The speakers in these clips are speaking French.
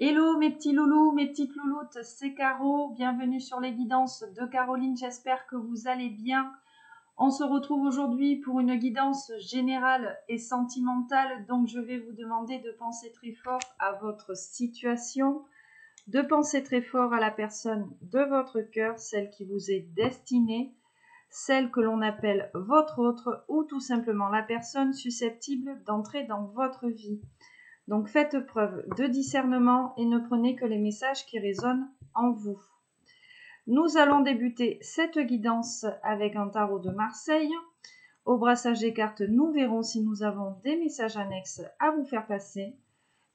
Hello mes petits loulous, mes petites louloutes, c'est Caro, bienvenue sur les guidances de Caroline, j'espère que vous allez bien. On se retrouve aujourd'hui pour une guidance générale et sentimentale, donc je vais vous demander de penser très fort à votre situation, de penser très fort à la personne de votre cœur, celle qui vous est destinée, celle que l'on appelle votre autre ou tout simplement la personne susceptible d'entrer dans votre vie. Donc faites preuve de discernement et ne prenez que les messages qui résonnent en vous. Nous allons débuter cette guidance avec un tarot de Marseille. Au brassage des cartes, nous verrons si nous avons des messages annexes à vous faire passer.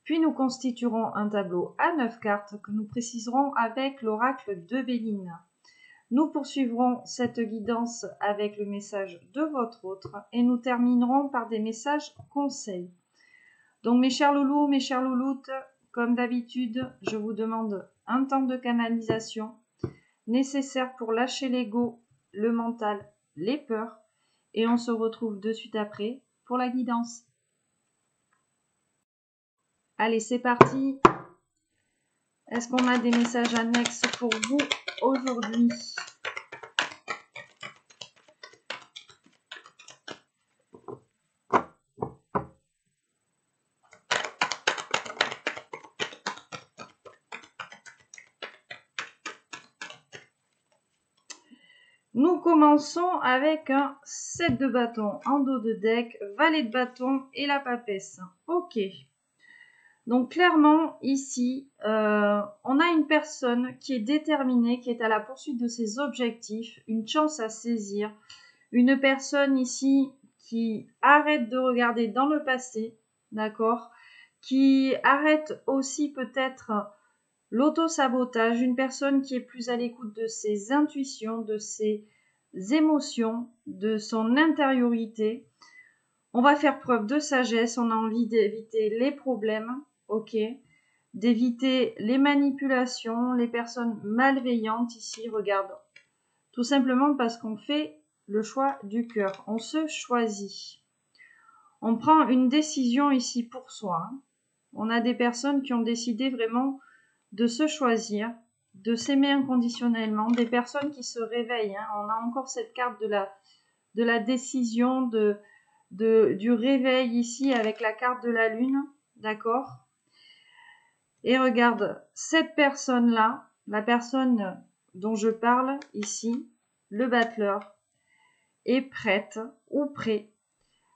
Puis nous constituerons un tableau à 9 cartes que nous préciserons avec l'oracle de Béline. Nous poursuivrons cette guidance avec le message de votre autre et nous terminerons par des messages conseils. Donc mes chers loulous, mes chères louloutes, comme d'habitude, je vous demande un temps de canalisation nécessaire pour lâcher l'ego, le mental, les peurs. Et on se retrouve de suite après pour la guidance. Allez, c'est parti. Est-ce qu'on a des messages annexes pour vous aujourd'hui ? Nous commençons avec un 7 de bâton en dos de deck, valet de bâton et la papesse. Ok. Donc clairement, ici, on a une personne qui est déterminée, qui est à la poursuite de ses objectifs, une chance à saisir. Une personne ici qui arrête de regarder dans le passé, d'accord ? Qui arrête aussi peut-être l'auto-sabotage, une personne qui est plus à l'écoute de ses intuitions, de ses émotions, de son intériorité. On va faire preuve de sagesse, on a envie d'éviter les problèmes, ok, d'éviter les manipulations, les personnes malveillantes ici, regarde. Tout simplement parce qu'on fait le choix du cœur, on se choisit. On prend une décision ici pour soi. On a des personnes qui ont décidé vraiment de se choisir, de s'aimer inconditionnellement, des personnes qui se réveillent. On a encore cette carte de la décision, du réveil ici avec la carte de la lune, d'accord ? Et regarde, cette personne-là, la personne dont je parle ici, le battleur, est prête ou prêt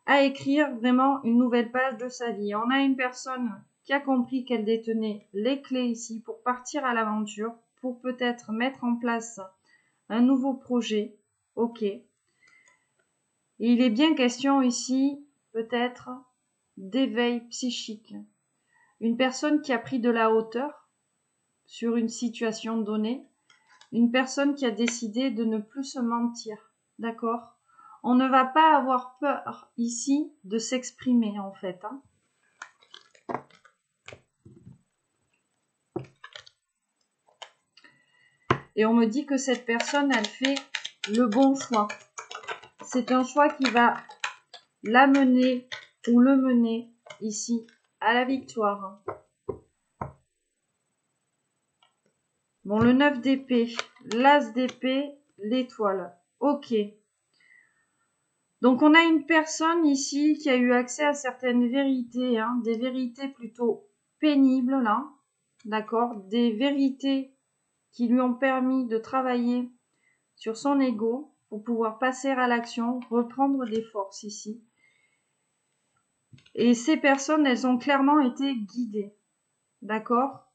à écrire vraiment une nouvelle page de sa vie. On a une personne qui a compris qu'elle détenait les clés ici pour partir à l'aventure, pour peut-être mettre en place un nouveau projet. Ok. Et il est bien question ici, peut-être, d'éveil psychique. Une personne qui a pris de la hauteur sur une situation donnée. Une personne qui a décidé de ne plus se mentir. D'accord ? On ne va pas avoir peur ici de s'exprimer en fait. Et on me dit que cette personne, elle fait le bon choix. C'est un choix qui va l'amener ou le mener ici à la victoire. Bon, le 9 d'épée, l'as d'épée, l'étoile. Ok. Donc on a une personne ici qui a eu accès à certaines vérités, des vérités plutôt pénibles là, d'accord, des vérités qui lui ont permis de travailler sur son ego pour pouvoir passer à l'action, reprendre des forces ici. Et ces personnes, elles ont clairement été guidées, d'accord ?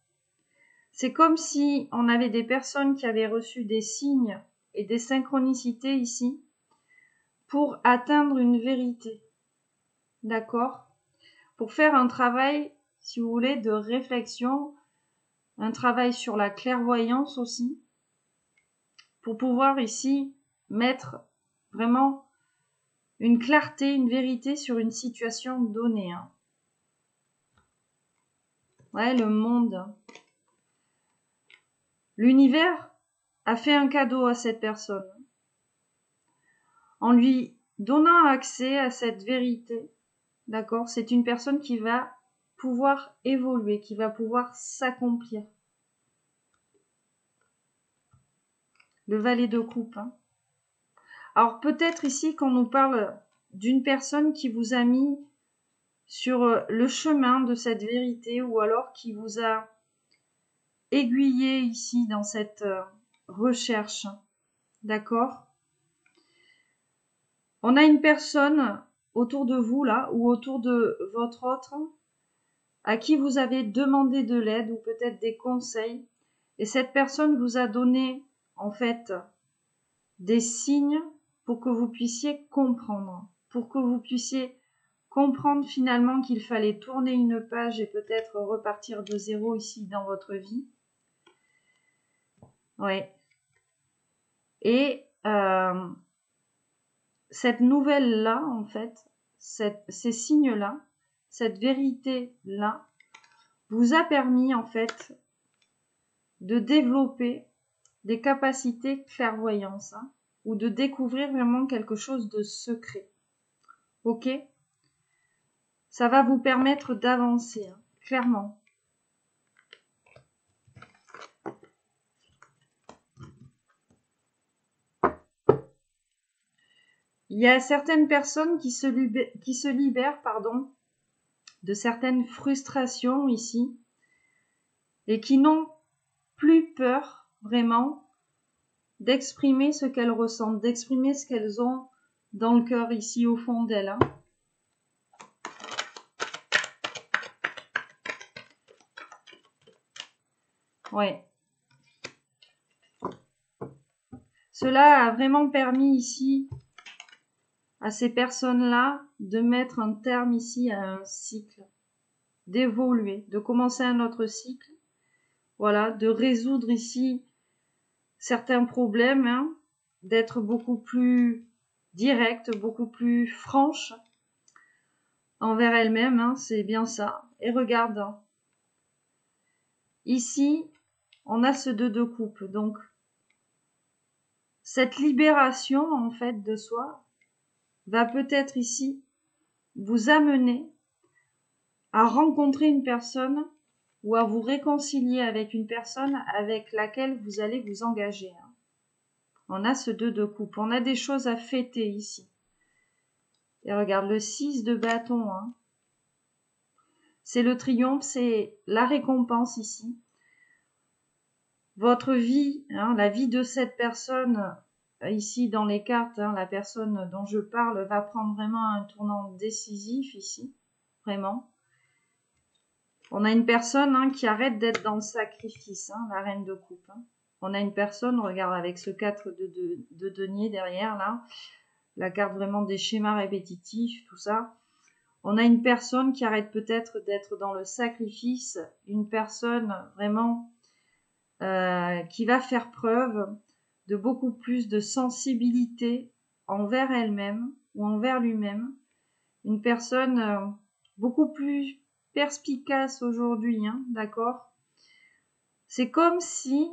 C'est comme si on avait des personnes qui avaient reçu des signes et des synchronicités ici pour atteindre une vérité, d'accord ? Pour faire un travail, si vous voulez, de réflexion, un travail sur la clairvoyance aussi, pour pouvoir ici mettre vraiment une clarté, une vérité sur une situation donnée. Ouais, le monde. L'univers a fait un cadeau à cette personne en lui donnant accès à cette vérité. D'accord ? C'est une personne qui va pouvoir évoluer, qui va pouvoir s'accomplir. Le valet de coupe. Hein. Alors peut-être ici qu'on nous parle d'une personne qui vous a mis sur le chemin de cette vérité ou alors qui vous a aiguillé ici dans cette recherche. D'accord? On a une personne autour de vous là ou autour de votre autre à qui vous avez demandé de l'aide ou peut-être des conseils et cette personne vous a donné en fait des signes pour que vous puissiez comprendre, pour que vous puissiez comprendre finalement qu'il fallait tourner une page et peut-être repartir de zéro ici dans votre vie. Ouais. Et cette nouvelle-là, en fait, ces signes-là, cette vérité-là, vous a permis, en fait, de développer des capacités clairvoyance, hein, ou de découvrir vraiment quelque chose de secret. Ok? Ça va vous permettre d'avancer, hein, clairement. Il y a certaines personnes qui se libèrent, pardon, de certaines frustrations ici et qui n'ont plus peur vraiment d'exprimer ce qu'elles ressentent, d'exprimer ce qu'elles ont dans le cœur ici au fond d'elles. Hein. Ouais. Cela a vraiment permis ici à ces personnes-là de mettre un terme ici à un cycle, d'évoluer, de commencer un autre cycle, voilà, de résoudre ici certains problèmes, hein, d'être beaucoup plus directe, beaucoup plus franche envers elle-même, hein, c'est bien ça. Et regarde, hein, ici, on a ce 2 de coupe, donc cette libération en fait de soi va peut-être ici vous amener à rencontrer une personne ou à vous réconcilier avec une personne avec laquelle vous allez vous engager. Hein. On a ce 2 de coupe, on a des choses à fêter ici. Et regarde, le 6 de bâton, hein. C'est le triomphe, c'est la récompense ici. Votre vie, hein, la vie de cette personne, ici dans les cartes, hein, la personne dont je parle va prendre vraiment un tournant décisif ici, vraiment. On a une personne hein, qui arrête d'être dans le sacrifice, hein, la reine de coupe. Hein. On a une personne, regarde avec ce 4 de denier derrière là, la carte vraiment des schémas répétitifs, tout ça. On a une personne qui arrête peut-être d'être dans le sacrifice, une personne vraiment qui va faire preuve de beaucoup plus de sensibilité envers elle-même ou envers lui-même. Une personne beaucoup plus perspicace aujourd'hui, hein, d'accord? C'est comme si,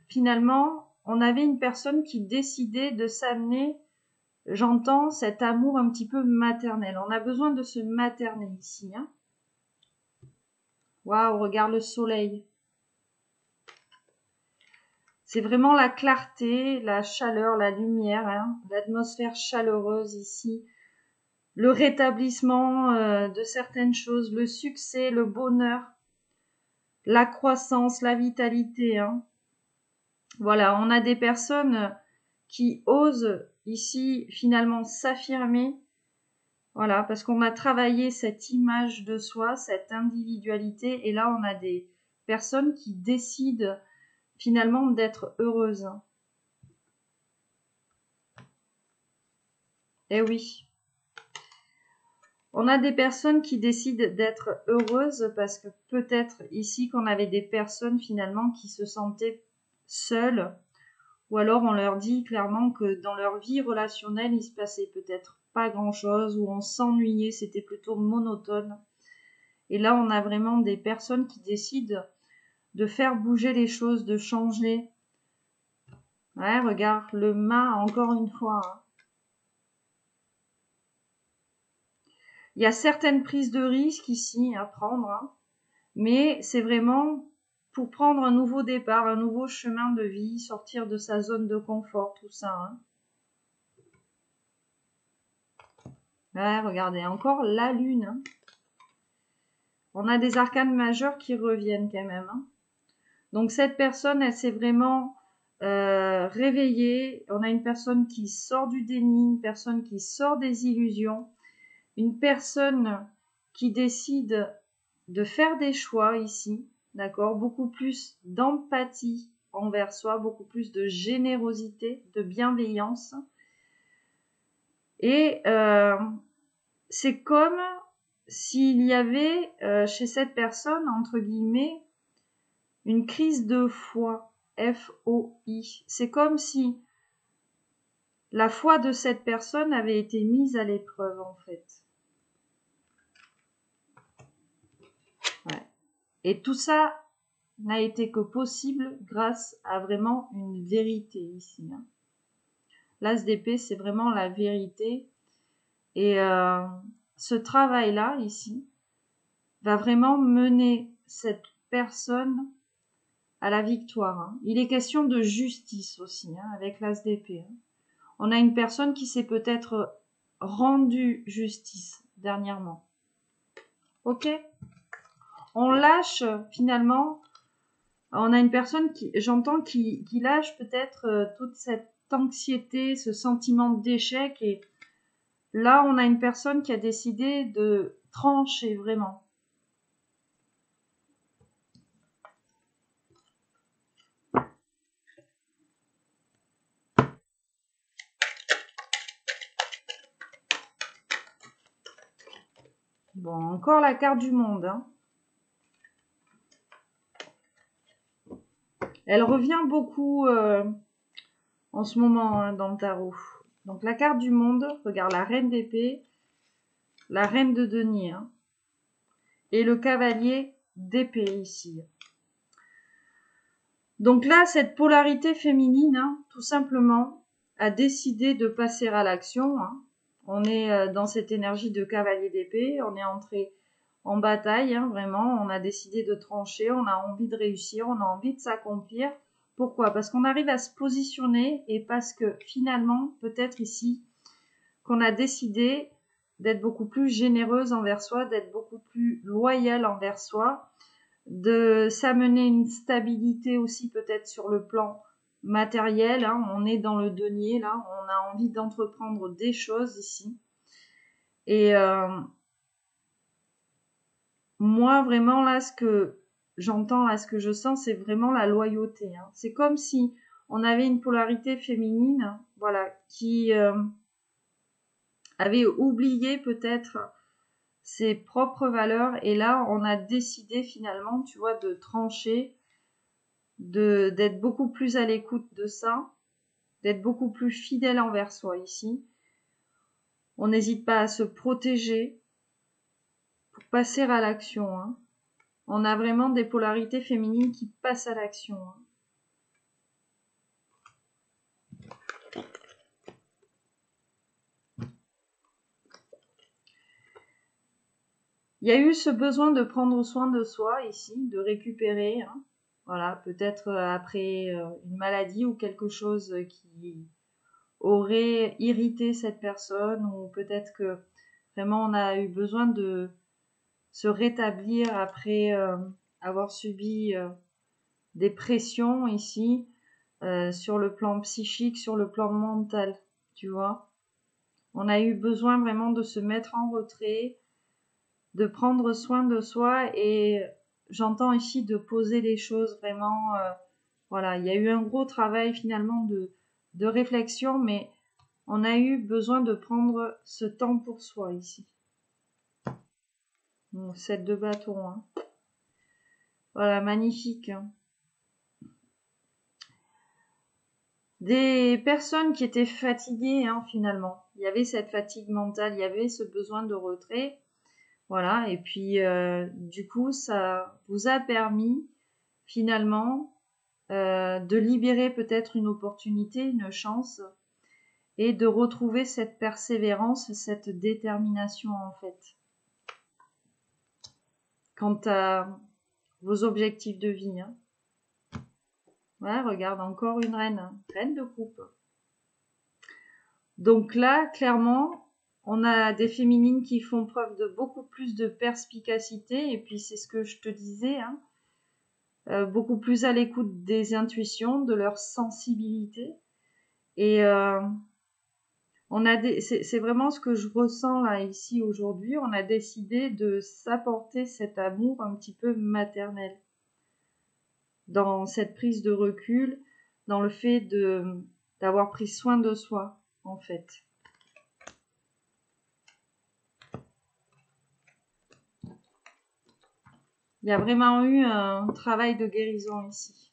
finalement, on avait une personne qui décidait de s'amener, j'entends cet amour un petit peu maternel. On a besoin de se materner ici, hein. Waouh, regarde le soleil. C'est vraiment la clarté, la chaleur, la lumière, hein, l'atmosphère chaleureuse ici, le rétablissement de certaines choses, le succès, le bonheur, la croissance, la vitalité. Hein. Voilà, on a des personnes qui osent ici finalement s'affirmer, voilà, parce qu'on a travaillé cette image de soi, cette individualité, et là on a des personnes qui décident finalement d'être heureuses. Eh oui. On a des personnes qui décident d'être heureuses parce que peut-être ici qu'on avait des personnes finalement qui se sentaient seules ou alors on leur dit clairement que dans leur vie relationnelle il se passait peut-être pas grand-chose ou on s'ennuyait, c'était plutôt monotone. Et là on a vraiment des personnes qui décident de faire bouger les choses, de changer. Ouais, regarde, le mât encore une fois. Hein. Il y a certaines prises de risques ici à prendre, hein, mais c'est vraiment pour prendre un nouveau départ, un nouveau chemin de vie, sortir de sa zone de confort, tout ça. Hein. Ouais, regardez, encore la lune. Hein. On a des arcanes majeurs qui reviennent quand même. Hein. Donc cette personne, elle s'est vraiment réveillée. On a une personne qui sort du déni, une personne qui sort des illusions, une personne qui décide de faire des choix ici, d'accord, beaucoup plus d'empathie envers soi, beaucoup plus de générosité, de bienveillance. Et c'est comme s'il y avait chez cette personne, entre guillemets, une crise de foi, F-O-I. C'est comme si la foi de cette personne avait été mise à l'épreuve, en fait. Ouais. Et tout ça n'a été que possible grâce à vraiment une vérité ici. Hein. L'as d'épée, c'est vraiment la vérité. Et ce travail-là, ici, va vraiment mener cette personne à la victoire. Hein. Il est question de justice aussi, hein, avec l'as d'épée. Hein. On a une personne qui s'est peut-être rendue justice dernièrement. Ok ? On lâche finalement, on a une personne qui, j'entends, qui lâche peut-être toute cette anxiété, ce sentiment d'échec. Et là, on a une personne qui a décidé de trancher vraiment. Bon, encore la carte du monde. Hein. Elle revient beaucoup en ce moment hein, dans le tarot. Donc la carte du monde, regarde la reine d'épée, la reine de denier hein, et le cavalier d'épée ici. Donc là, cette polarité féminine, hein, tout simplement, a décidé de passer à l'action. Hein. On est dans cette énergie de cavalier d'épée, on est entré en bataille, hein, vraiment, on a décidé de trancher, on a envie de réussir, on a envie de s'accomplir. Pourquoi ? Parce qu'on arrive à se positionner et parce que finalement, peut-être ici, qu'on a décidé d'être beaucoup plus généreuse envers soi, d'être beaucoup plus loyale envers soi, de s'amener une stabilité aussi peut-être sur le plan matériel. Hein. On est dans le denier, là, on a envie d'entreprendre des choses ici. Et moi, vraiment, là, ce que j'entends, là, ce que je sens, c'est vraiment la loyauté. Hein. C'est comme si on avait une polarité féminine, voilà, qui avait oublié peut-être ses propres valeurs. Et là, on a décidé finalement, tu vois, de trancher, d'être beaucoup plus à l'écoute de ça, d'être beaucoup plus fidèle envers soi ici. On n'hésite pas à se protéger pour passer à l'action. Hein. On a vraiment des polarités féminines qui passent à l'action. Hein. Il y a eu ce besoin de prendre soin de soi ici, de récupérer. Hein. Voilà, peut-être après une maladie ou quelque chose qui aurait irrité cette personne, ou peut-être que vraiment on a eu besoin de se rétablir après avoir subi des pressions ici sur le plan psychique, sur le plan mental, tu vois. On a eu besoin vraiment de se mettre en retrait, de prendre soin de soi et j'entends ici de poser les choses vraiment. Voilà, il y a eu un gros travail finalement de réflexion, mais on a eu besoin de prendre ce temps pour soi ici. Bon, 7 de bâton. Hein. Voilà, magnifique. Hein. Des personnes qui étaient fatiguées hein, finalement. Il y avait cette fatigue mentale, il y avait ce besoin de retrait. Voilà, et puis du coup, ça vous a permis finalement de libérer peut-être une opportunité, une chance, et de retrouver cette persévérance, cette détermination en fait. quant à vos objectifs de vie. Hein. Ouais, regarde, encore une reine, reine de coupe. Donc là, clairement, on a des féminines qui font preuve de beaucoup plus de perspicacité, et puis c'est ce que je te disais, hein, beaucoup plus à l'écoute des intuitions, de leur sensibilité. Et c'est vraiment ce que je ressens là ici aujourd'hui. On a décidé de s'apporter cet amour un petit peu maternel dans cette prise de recul, dans le fait d'avoir pris soin de soi en fait. Il y a vraiment eu un travail de guérison ici.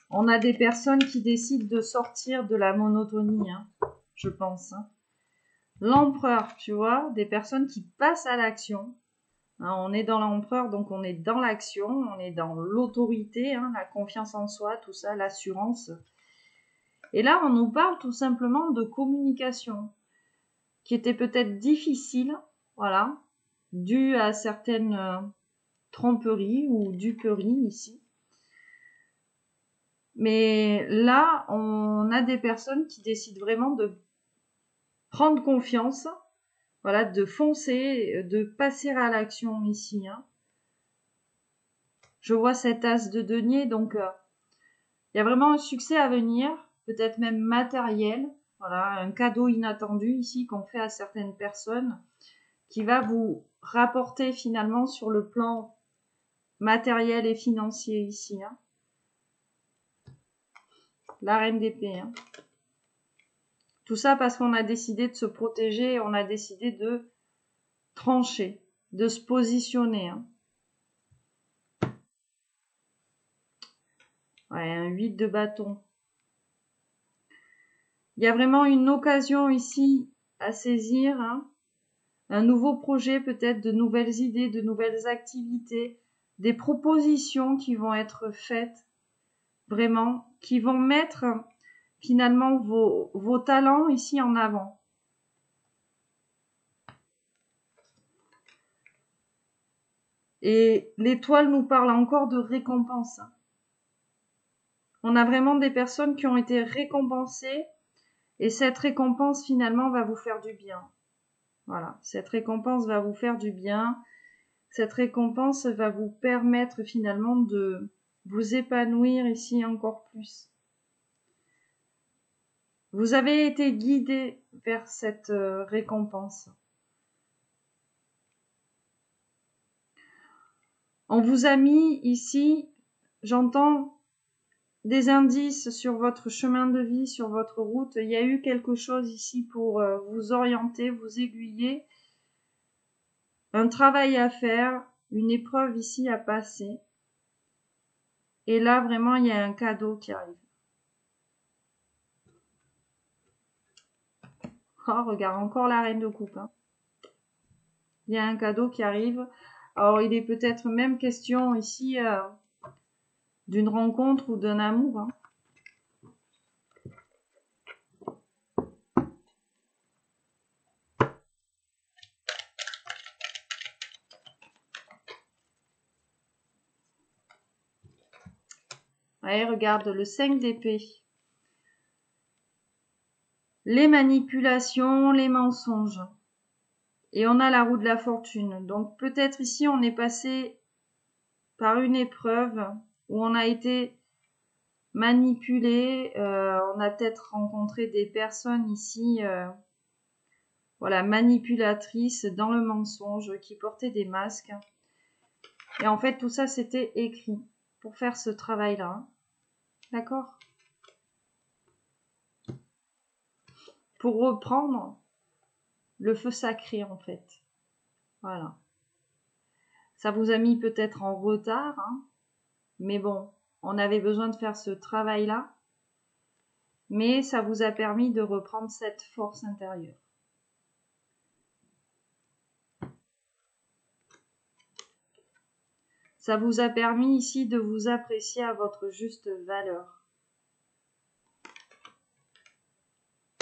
On a des personnes qui décident de sortir de la monotonie, hein, je pense. Hein. L'empereur, tu vois, des personnes qui passent à l'action. Hein, on est dans l'empereur, donc on est dans l'action, on est dans l'autorité, hein, la confiance en soi, tout ça, l'assurance. Et là, on nous parle tout simplement de communication, qui était peut-être difficile, voilà, due à certaines tromperies ou duperies ici. Mais là, on a des personnes qui décident vraiment de prendre confiance, voilà, de foncer, de passer à l'action ici. Hein. Je vois cet as de denier, donc il y a vraiment un succès à venir, peut-être même matériel, voilà, un cadeau inattendu ici qu'on fait à certaines personnes, qui va vous rapporter finalement sur le plan matériel et financier ici. Hein. La reine d'épée. Hein. Tout ça parce qu'on a décidé de se protéger, on a décidé de trancher, de se positionner. Hein. Ouais, un 8 de bâton. Il y a vraiment une occasion ici à saisir. Hein. Un nouveau projet, peut-être de nouvelles idées, de nouvelles activités, des propositions qui vont être faites, vraiment, qui vont mettre finalement vos talents ici en avant. Et l'étoile nous parle encore de récompense. On a vraiment des personnes qui ont été récompensées et cette récompense finalement va vous faire du bien. Voilà, cette récompense va vous faire du bien. Cette récompense va vous permettre finalement de vous épanouir ici encore plus. Vous avez été guidé vers cette récompense. On vous a mis ici, j'entends des indices sur votre chemin de vie, sur votre route. Il y a eu quelque chose ici pour vous orienter, vous aiguiller. Un travail à faire, une épreuve ici à passer. Et là, vraiment, il y a un cadeau qui arrive. Oh, regarde, encore la reine de coupe. Hein. Il y a un cadeau qui arrive. Alors, il est peut-être même question ici d'une rencontre ou d'un amour. Hein. Allez, regarde, le 5 d'épée. Les manipulations, les mensonges. Et on a la roue de la fortune. Donc peut-être ici, on est passé par une épreuve où on a été manipulé. On a peut-être rencontré des personnes ici, voilà, manipulatrices dans le mensonge, qui portaient des masques. Et en fait, tout ça, c'était écrit pour faire ce travail-là. D'accord ? Pour reprendre le feu sacré, en fait. Voilà. Ça vous a mis peut-être en retard, hein, mais bon, on avait besoin de faire ce travail-là. Mais ça vous a permis de reprendre cette force intérieure. Ça vous a permis ici de vous apprécier à votre juste valeur.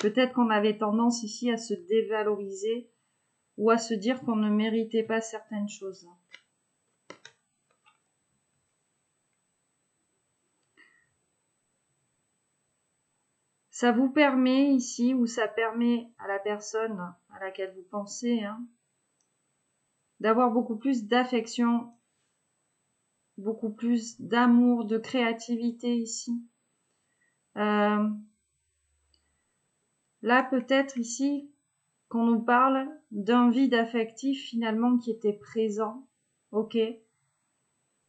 Peut-être qu'on avait tendance ici à se dévaloriser ou à se dire qu'on ne méritait pas certaines choses. Ça vous permet ici, ou ça permet à la personne à laquelle vous pensez, d'avoir beaucoup plus d'affection, beaucoup plus d'amour, de créativité ici. Là, peut-être ici, qu'on nous parle d'un vide affectif finalement qui était présent, ok,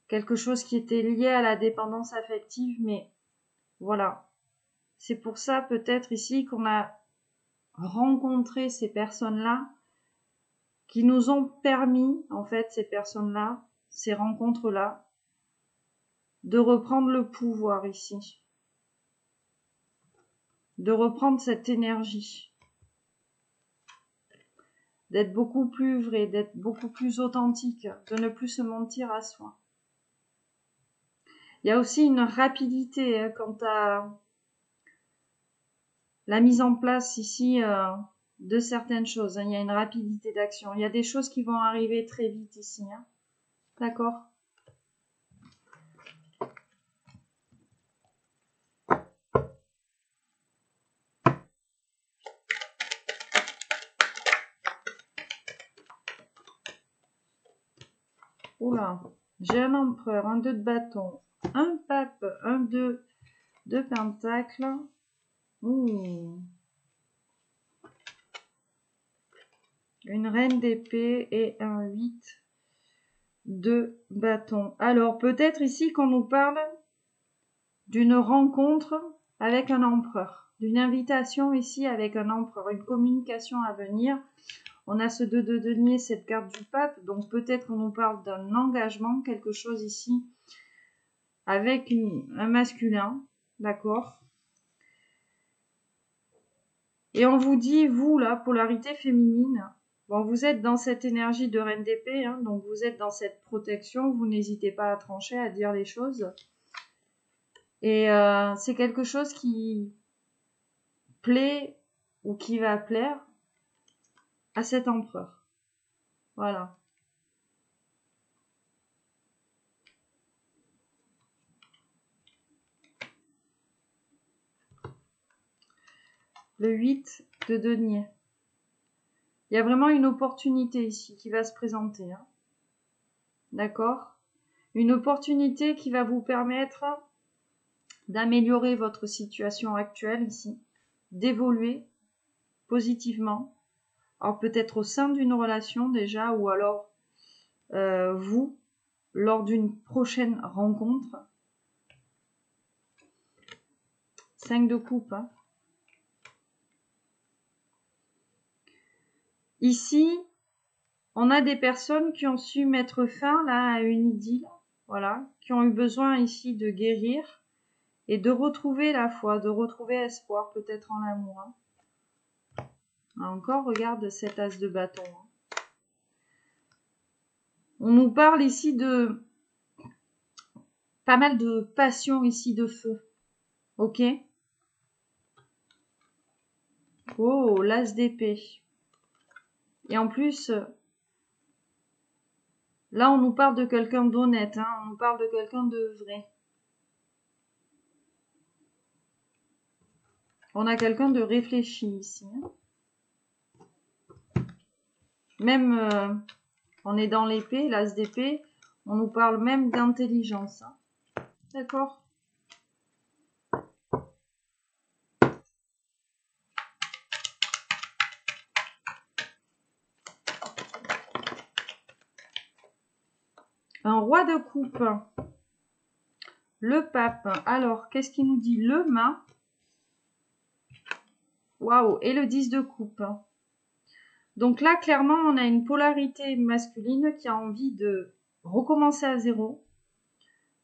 quelque chose qui était lié à la dépendance affective, mais voilà. C'est pour ça peut-être ici qu'on a rencontré ces personnes-là qui nous ont permis, en fait, ces personnes-là, ces rencontres-là, de reprendre le pouvoir ici, de reprendre cette énergie, d'être beaucoup plus vrai, d'être beaucoup plus authentique, de ne plus se mentir à soi. Il y a aussi une rapidité quant à la mise en place ici de certaines choses. Il y a une rapidité d'action. Il y a des choses qui vont arriver très vite ici. D'accord ? Oula, j'ai un empereur, un 2 de bâton, un pape, un 2 de pentacle. Ouh. Une reine d'épée et un 8 de bâton. Alors, peut-être ici qu'on nous parle d'une rencontre avec un empereur, d'une invitation ici avec un empereur, une communication à venir. On a ce 2 de denier, cette carte du pape, donc peut-être qu'on nous parle d'un engagement, quelque chose ici avec un masculin, d'accord ? Et on vous dit, vous, la polarité féminine, bon, vous êtes dans cette énergie de reine d'épée, donc vous êtes dans cette protection, vous n'hésitez pas à trancher, à dire les choses. Et c'est quelque chose qui plaît ou qui va plaire à cet empereur. Voilà. Le 8 de denier. Il y a vraiment une opportunité ici qui va se présenter. D'accord ? Une opportunité qui va vous permettre d'améliorer votre situation actuelle ici, d'évoluer positivement. Alors peut-être au sein d'une relation déjà, ou alors vous, lors d'une prochaine rencontre. 5 de coupe. Ici, on a des personnes qui ont su mettre fin là à une idylle, voilà, qui ont eu besoin ici de guérir et de retrouver la foi, de retrouver espoir peut-être en l'amour. Encore, regarde cet as de bâton. On nous parle ici de pas mal de passion ici, de feu. Ok ? Oh, l'as d'épée. Et en plus, là, on nous parle de quelqu'un d'honnête, on nous parle de quelqu'un de vrai. On a quelqu'un de réfléchi ici. Même, on est dans l'épée, l'as d'épée, on nous parle même d'intelligence. D'accord ? Un roi de coupe. Le pape. Alors, qu'est-ce qu'il nous dit ? Le mât. Waouh, et le 10 de coupe. Donc là, clairement, on a une polarité masculine qui a envie de recommencer à zéro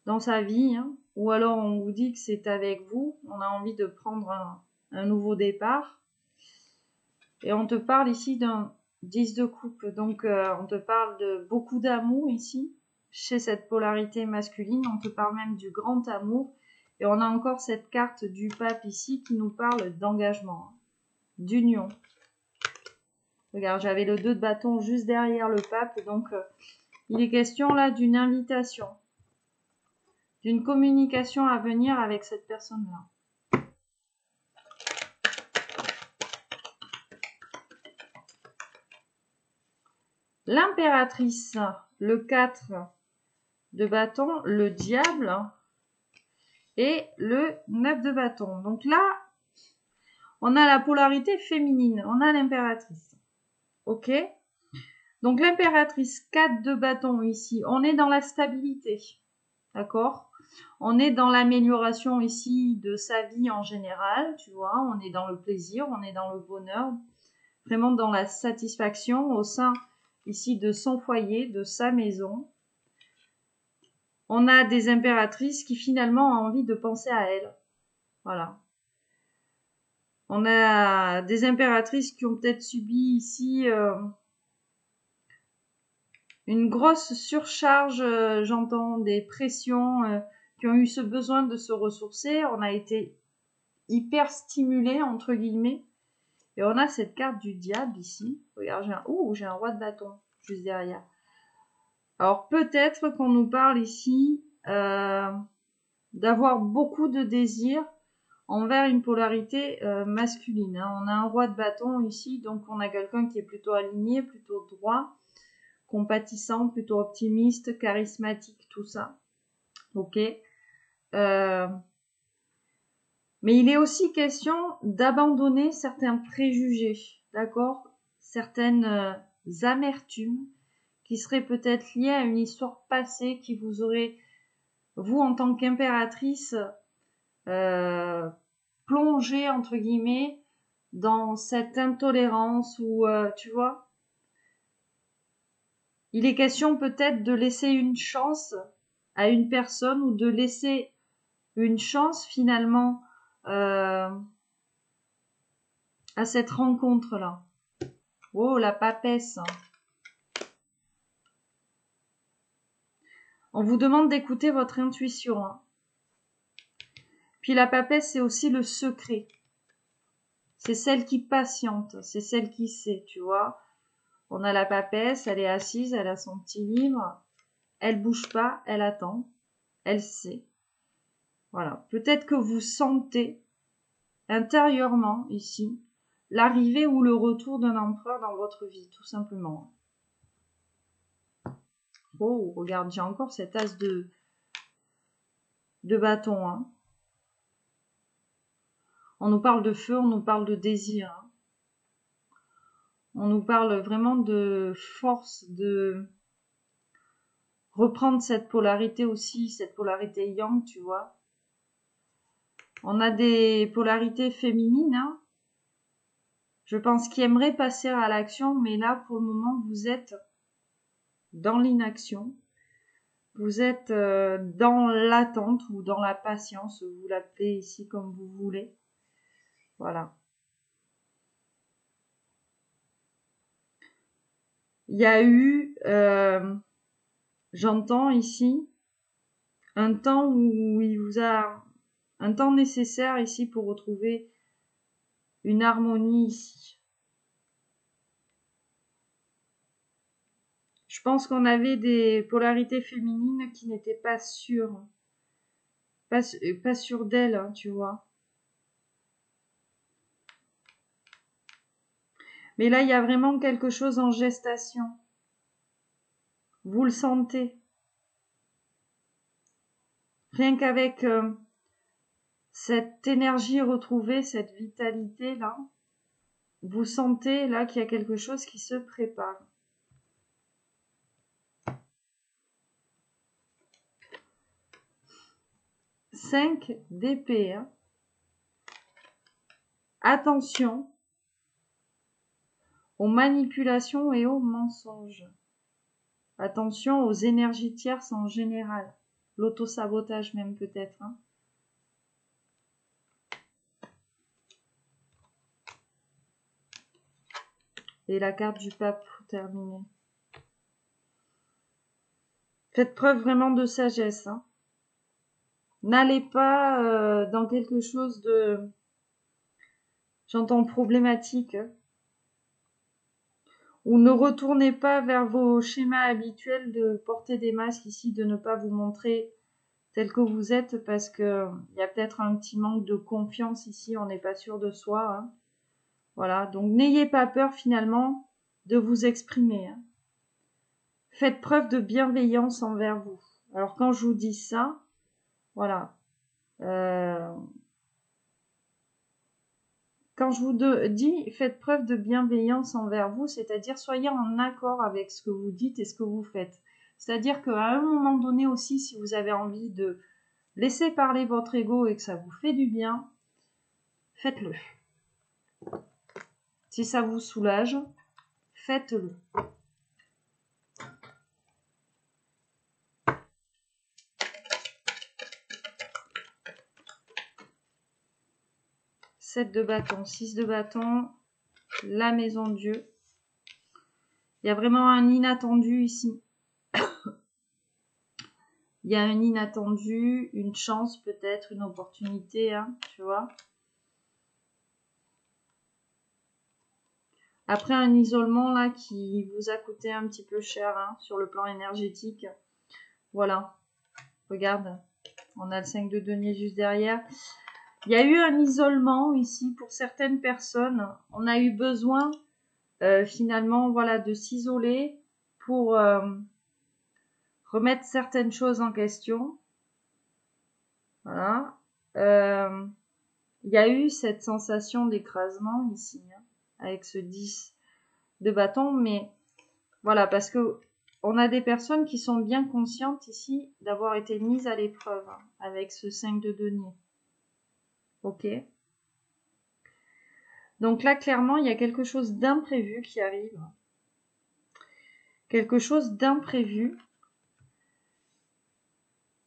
dans sa vie, ou alors on vous dit que c'est avec vous, on a envie de prendre un nouveau départ. Et on te parle ici d'un 10 de coupe, donc on te parle de beaucoup d'amour ici, chez cette polarité masculine, on te parle même du grand amour. Et on a encore cette carte du pape ici qui nous parle d'engagement. d'union. Regarde, j'avais le 2 de bâton juste derrière le pape. Donc, il est question là d'une invitation. D'une communication à venir avec cette personne-là. L'impératrice, le 4 de bâton, le diable et le 9 de bâton. Donc là, on a la polarité féminine, on a l'impératrice. Ok? Donc l'impératrice 4 de bâton ici, on est dans la stabilité. D'accord? On est dans l'amélioration ici de sa vie en général, tu vois, on est dans le plaisir, on est dans le bonheur, vraiment dans la satisfaction au sein ici de son foyer, de sa maison. On a des impératrices qui finalement ont envie de penser à elles. Voilà. On a des impératrices qui ont peut-être subi ici une grosse surcharge, j'entends des pressions, qui ont eu ce besoin de se ressourcer. On a été hyper stimulé, entre guillemets. Et on a cette carte du diable ici. Regarde, j'ai un roi de bâton juste derrière. Alors peut-être qu'on nous parle ici d'avoir beaucoup de désirs envers une polarité masculine. Hein. On a un roi de bâton ici, donc on a quelqu'un qui est plutôt aligné, plutôt droit, compatissant, plutôt optimiste, charismatique, tout ça. Ok. Mais il est aussi question d'abandonner certains préjugés, d'accord? Certaines amertumes qui seraient peut-être liées à une histoire passée qui vous aurait, vous en tant qu'impératrice, plongé entre guillemets dans cette intolérance ou tu vois, il est question peut-être de laisser une chance à une personne ou de laisser une chance finalement à cette rencontre-là. Oh, la papesse. On vous demande d'écouter votre intuition. Hein. Puis la papesse, c'est aussi le secret. C'est celle qui patiente, c'est celle qui sait, tu vois. On a la papesse, elle est assise, elle a son petit livre. Elle bouge pas, elle attend, elle sait. Voilà. Peut-être que vous sentez intérieurement ici l'arrivée ou le retour d'un empereur dans votre vie, tout simplement. Oh, regarde, j'ai encore cet as de bâton. Hein. On nous parle de feu, on nous parle de désir. Hein. On nous parle vraiment de force, de reprendre cette polarité aussi, cette polarité yang, tu vois. On a des polarités féminines, hein. Je pense qu'ils aimeraient passer à l'action, mais là, pour le moment, vous êtes dans l'inaction. Vous êtes dans l'attente ou dans la patience, vous l'appelez ici comme vous voulez. Voilà. Il y a eu, j'entends ici, un temps où il vous a, un temps nécessaire ici pour retrouver une harmonie ici. Je pense qu'on avait des polarités féminines qui n'étaient pas sûres. Pas sûres d'elles, hein, tu vois. Mais là, il y a vraiment quelque chose en gestation. Vous le sentez. Rien qu'avec cette énergie retrouvée, cette vitalité là, vous sentez là qu'il y a quelque chose qui se prépare. Cinq d'épée. Hein. Attention aux manipulations et aux mensonges. Attention aux énergies tierces en général. L'autosabotage même peut-être. Hein. Et la carte du pape pour terminer. Faites preuve vraiment de sagesse. Hein. N'allez pas dans quelque chose J'entends problématique. Ou ne retournez pas vers vos schémas habituels de porter des masques ici, de ne pas vous montrer tel que vous êtes, parce que il y a peut-être un petit manque de confiance ici, on n'est pas sûr de soi. Hein. Voilà, donc n'ayez pas peur finalement de vous exprimer. Hein. Faites preuve de bienveillance envers vous. Alors quand je vous dis ça, voilà. Quand je vous dis faites preuve de bienveillance envers vous, c'est-à-dire soyez en accord avec ce que vous dites et ce que vous faites. C'est-à-dire qu'à un moment donné aussi, si vous avez envie de laisser parler votre ego et que ça vous fait du bien, faites-le. Si ça vous soulage, faites-le. Sept de bâton, 6 de bâton, la maison de Dieu. Il y a vraiment un inattendu ici. Il y a un inattendu, une chance peut-être, une opportunité, hein, tu vois. Après un isolement là qui vous a coûté un petit peu cher hein, sur le plan énergétique. Voilà, regarde, on a le 5 de denier juste derrière. Il y a eu un isolement ici pour certaines personnes. On a eu besoin finalement voilà, de s'isoler pour remettre certaines choses en question. Voilà. Il y a eu cette sensation d'écrasement ici, hein, avec ce 10 de bâton, mais voilà, parce que on a des personnes qui sont bien conscientes ici d'avoir été mises à l'épreuve hein, avec ce 5 de denier. Ok. Donc là, clairement, il y a quelque chose d'imprévu qui arrive. Quelque chose d'imprévu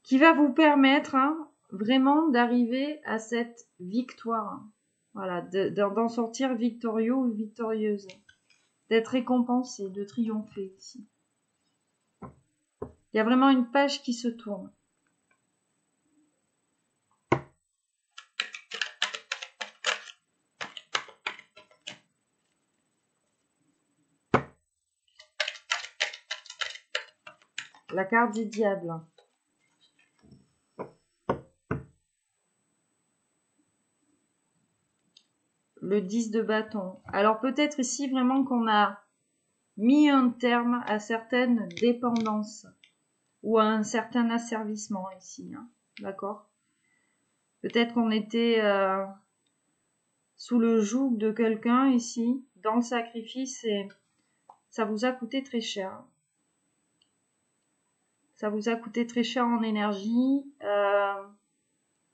qui va vous permettre hein, vraiment d'arriver à cette victoire. Hein. Voilà, d'en sortir victorieux ou victorieuse. D'être récompensé, de triompher ici. Il y a vraiment une page qui se tourne. La carte du diable. Le 10 de bâton. Alors peut-être ici vraiment qu'on a mis un terme à certaines dépendances ou à un certain asservissement ici. Hein. D'accord ? Peut-être qu'on était sous le joug de quelqu'un ici, dans le sacrifice, et ça vous a coûté très cher. Ça vous a coûté très cher en énergie.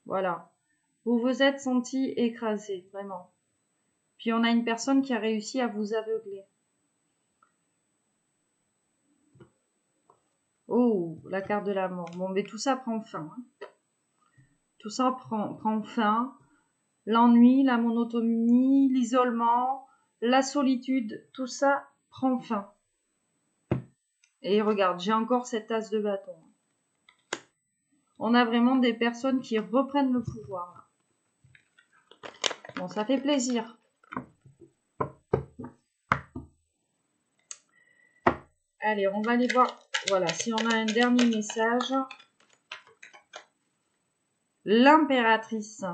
Voilà. Vous vous êtes senti écrasé, vraiment. Puis on a une personne qui a réussi à vous aveugler. Oh, la carte de la mort. Bon, mais tout ça prend fin. Hein. Tout ça prend fin. L'ennui, la monotonie, l'isolement, la solitude, tout ça prend fin. Et regarde, j'ai encore cette tasse de bâton. On a vraiment des personnes qui reprennent le pouvoir. Bon, ça fait plaisir. Allez, on va aller voir. Voilà, si on a un dernier message. L'impératrice.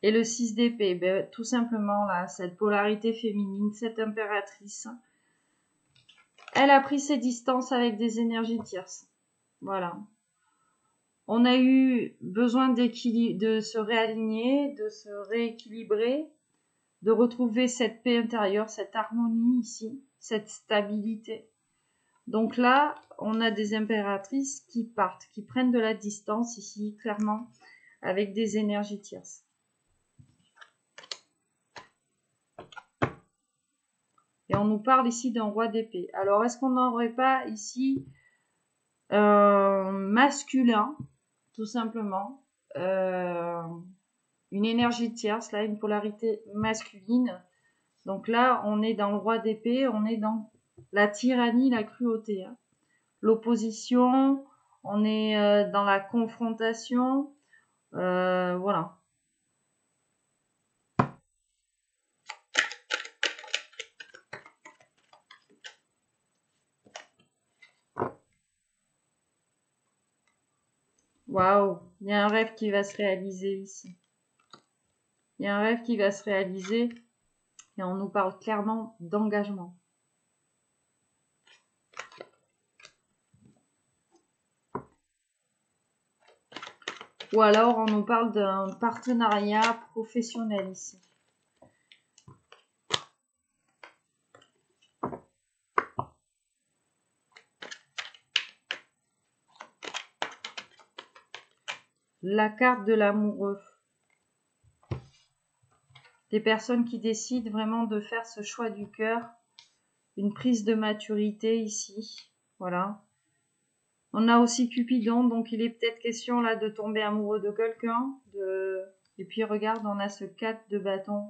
Et le 6 d'épée, ben, tout simplement là, cette polarité féminine, cette impératrice, elle a pris ses distances avec des énergies tierces. Voilà. On a eu besoin de se réaligner, de se rééquilibrer, de retrouver cette paix intérieure, cette harmonie ici, cette stabilité. Donc là, on a des impératrices qui partent, qui prennent de la distance ici, clairement, avec des énergies tierces. Et on nous parle ici d'un roi d'épée. Alors, est-ce qu'on n'aurait pas ici masculin, tout simplement, une énergie tierce, là, une polarité masculine. Donc là, on est dans le roi d'épée, on est dans la tyrannie, la cruauté. Hein. L'opposition, on est dans la confrontation, voilà. Waouh, il y a un rêve qui va se réaliser ici. Il y a un rêve qui va se réaliser et on nous parle clairement d'engagement. Ou alors on nous parle d'un partenariat professionnel ici. La carte de l'amoureux. Des personnes qui décident vraiment de faire ce choix du cœur. Une prise de maturité ici. Voilà. On a aussi Cupidon, donc il est peut-être question là de tomber amoureux de quelqu'un. Et puis regarde, on a ce 4 de bâton.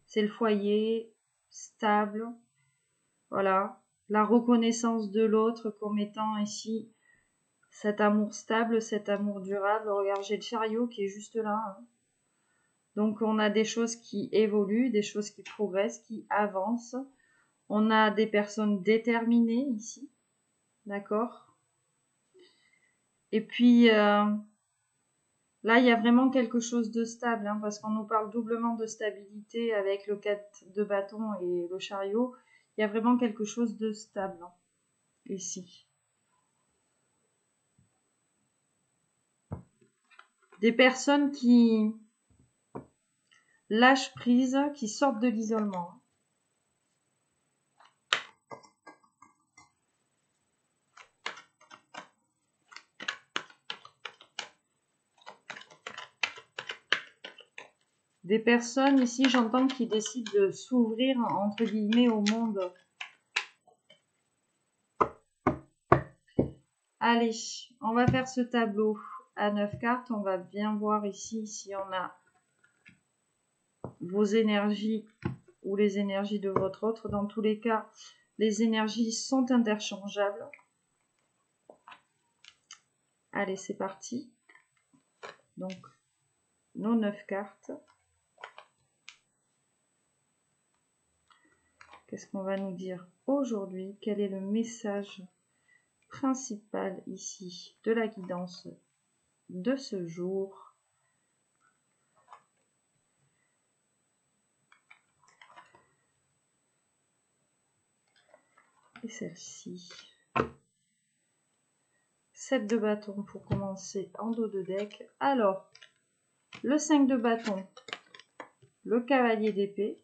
C'est le foyer, stable. Voilà. La reconnaissance de l'autre comme étant ici cet amour stable, cet amour durable. Regarde, j'ai le chariot qui est juste là. Hein. Donc on a des choses qui évoluent, des choses qui progressent, qui avancent. On a des personnes déterminées ici. D'accord ? Et puis là, il y a vraiment quelque chose de stable, hein, parce qu'on nous parle doublement de stabilité avec le 4 de bâton et le chariot. Il y a vraiment quelque chose de stable hein, ici. Des personnes qui lâchent prise, qui sortent de l'isolement. Des personnes ici, j'entends, qui décident de s'ouvrir, entre guillemets, au monde. Allez, on va faire ce tableau à 9 cartes. On va bien voir ici si on a vos énergies ou les énergies de votre autre. Dans tous les cas, les énergies sont interchangeables. Allez, c'est parti. Donc, nos 9 cartes. Qu'est-ce qu'on va nous dire aujourd'hui? Quel est le message principal ici de la guidance de ce jour? Et celle-ci. 7 de bâton pour commencer en dos de deck. Alors, le 5 de bâton, le cavalier d'épée,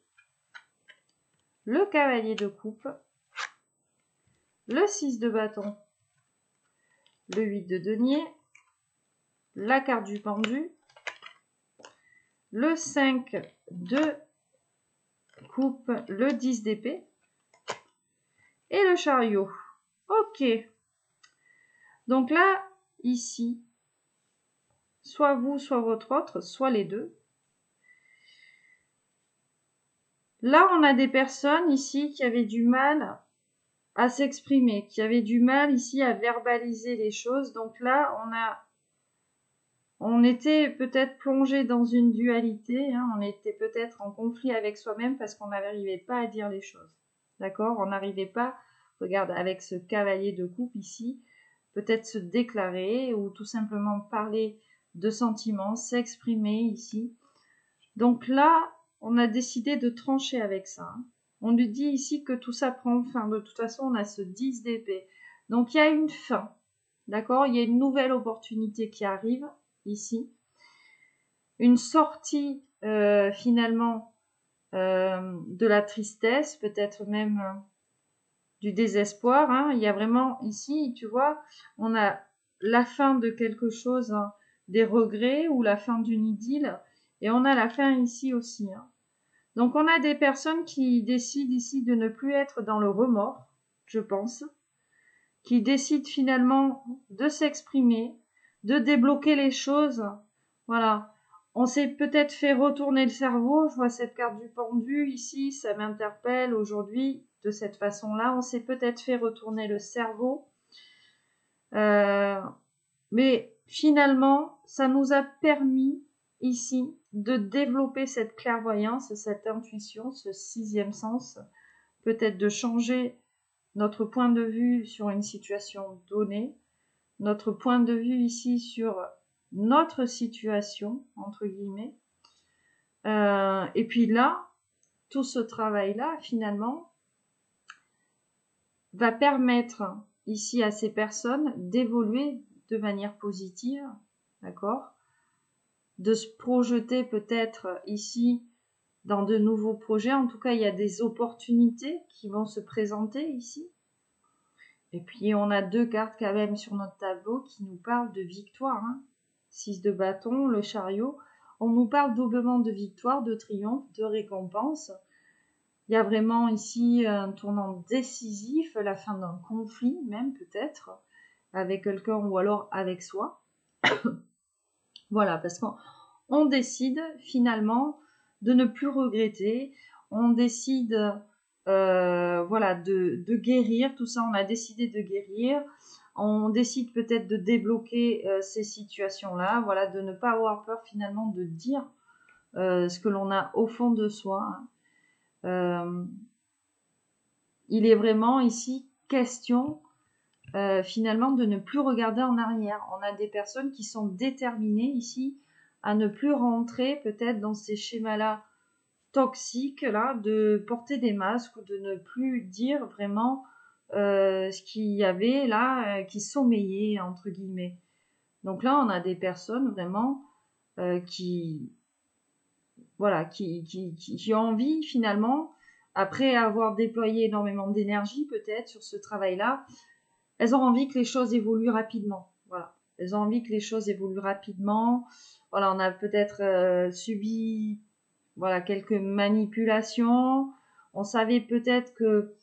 le cavalier de coupe, le 6 de bâton, le 8 de denier, la carte du pendu, le 5 de coupe, le 10 d'épée et le chariot. Ok. Donc là, ici, soit vous, soit votre autre, soit les deux. Là, on a des personnes ici qui avaient du mal à s'exprimer, qui avaient du mal ici à verbaliser les choses. Donc là, on était peut-être plongé dans une dualité, hein, on était peut-être en conflit avec soi-même parce qu'on n'arrivait pas à dire les choses. D'accord? On n'arrivait pas, regarde, avec ce cavalier de coupe ici, peut-être se déclarer ou tout simplement parler de sentiments, s'exprimer ici. Donc là, on a décidé de trancher avec ça. Hein. On lui dit ici que tout ça prend fin. De toute façon, on a ce 10 d'épée. Donc il y a une fin. D'accord? Il y a une nouvelle opportunité qui arrive ici. Une sortie finalement de la tristesse, peut-être même du désespoir. Hein. Il y a vraiment ici, tu vois, on a la fin de quelque chose, hein, des regrets ou la fin d'une idylle. Et on a la fin ici aussi. Hein. Donc on a des personnes qui décident ici de ne plus être dans le remords, je pense, qui décident finalement de s'exprimer, de débloquer les choses. Voilà. On s'est peut-être fait retourner le cerveau. Je vois cette carte du pendu ici, ça m'interpelle aujourd'hui de cette façon-là. On s'est peut-être fait retourner le cerveau. Mais finalement, ça nous a permis ici de développer cette clairvoyance, cette intuition, ce 6e sens, peut-être de changer notre point de vue sur une situation donnée, notre point de vue ici sur notre situation, entre guillemets. Et puis là, tout ce travail-là, finalement, va permettre ici à ces personnes d'évoluer de manière positive, d'accord? De se projeter peut-être ici dans de nouveaux projets. En tout cas, il y a des opportunités qui vont se présenter ici. Et puis, on a 2 cartes quand même sur notre tableau qui nous parlent de victoire. 6 de bâton, le chariot. On nous parle doublement de victoire, de triomphe, de récompense. Il y a vraiment ici un tournant décisif, la fin d'un conflit même peut-être, avec quelqu'un ou alors avec soi. Voilà, parce qu'on décide finalement de ne plus regretter. On décide voilà, de guérir, tout ça on a décidé de guérir. On décide peut-être de débloquer ces situations-là, voilà, de ne pas avoir peur finalement de dire ce que l'on a au fond de soi. Il est vraiment ici question finalement de ne plus regarder en arrière. On a des personnes qui sont déterminées ici à ne plus rentrer peut-être dans ces schémas-là toxiques, là, de porter des masques ou de ne plus dire vraiment ce qu'il y avait là qui sommeillait, entre guillemets. Donc là, on a des personnes vraiment qui ont envie finalement, après avoir déployé énormément d'énergie peut-être sur ce travail-là, elles ont envie que les choses évoluent rapidement. Voilà. Elles ont envie que les choses évoluent rapidement. Voilà, on a peut-être subi quelques manipulations. On savait peut-être que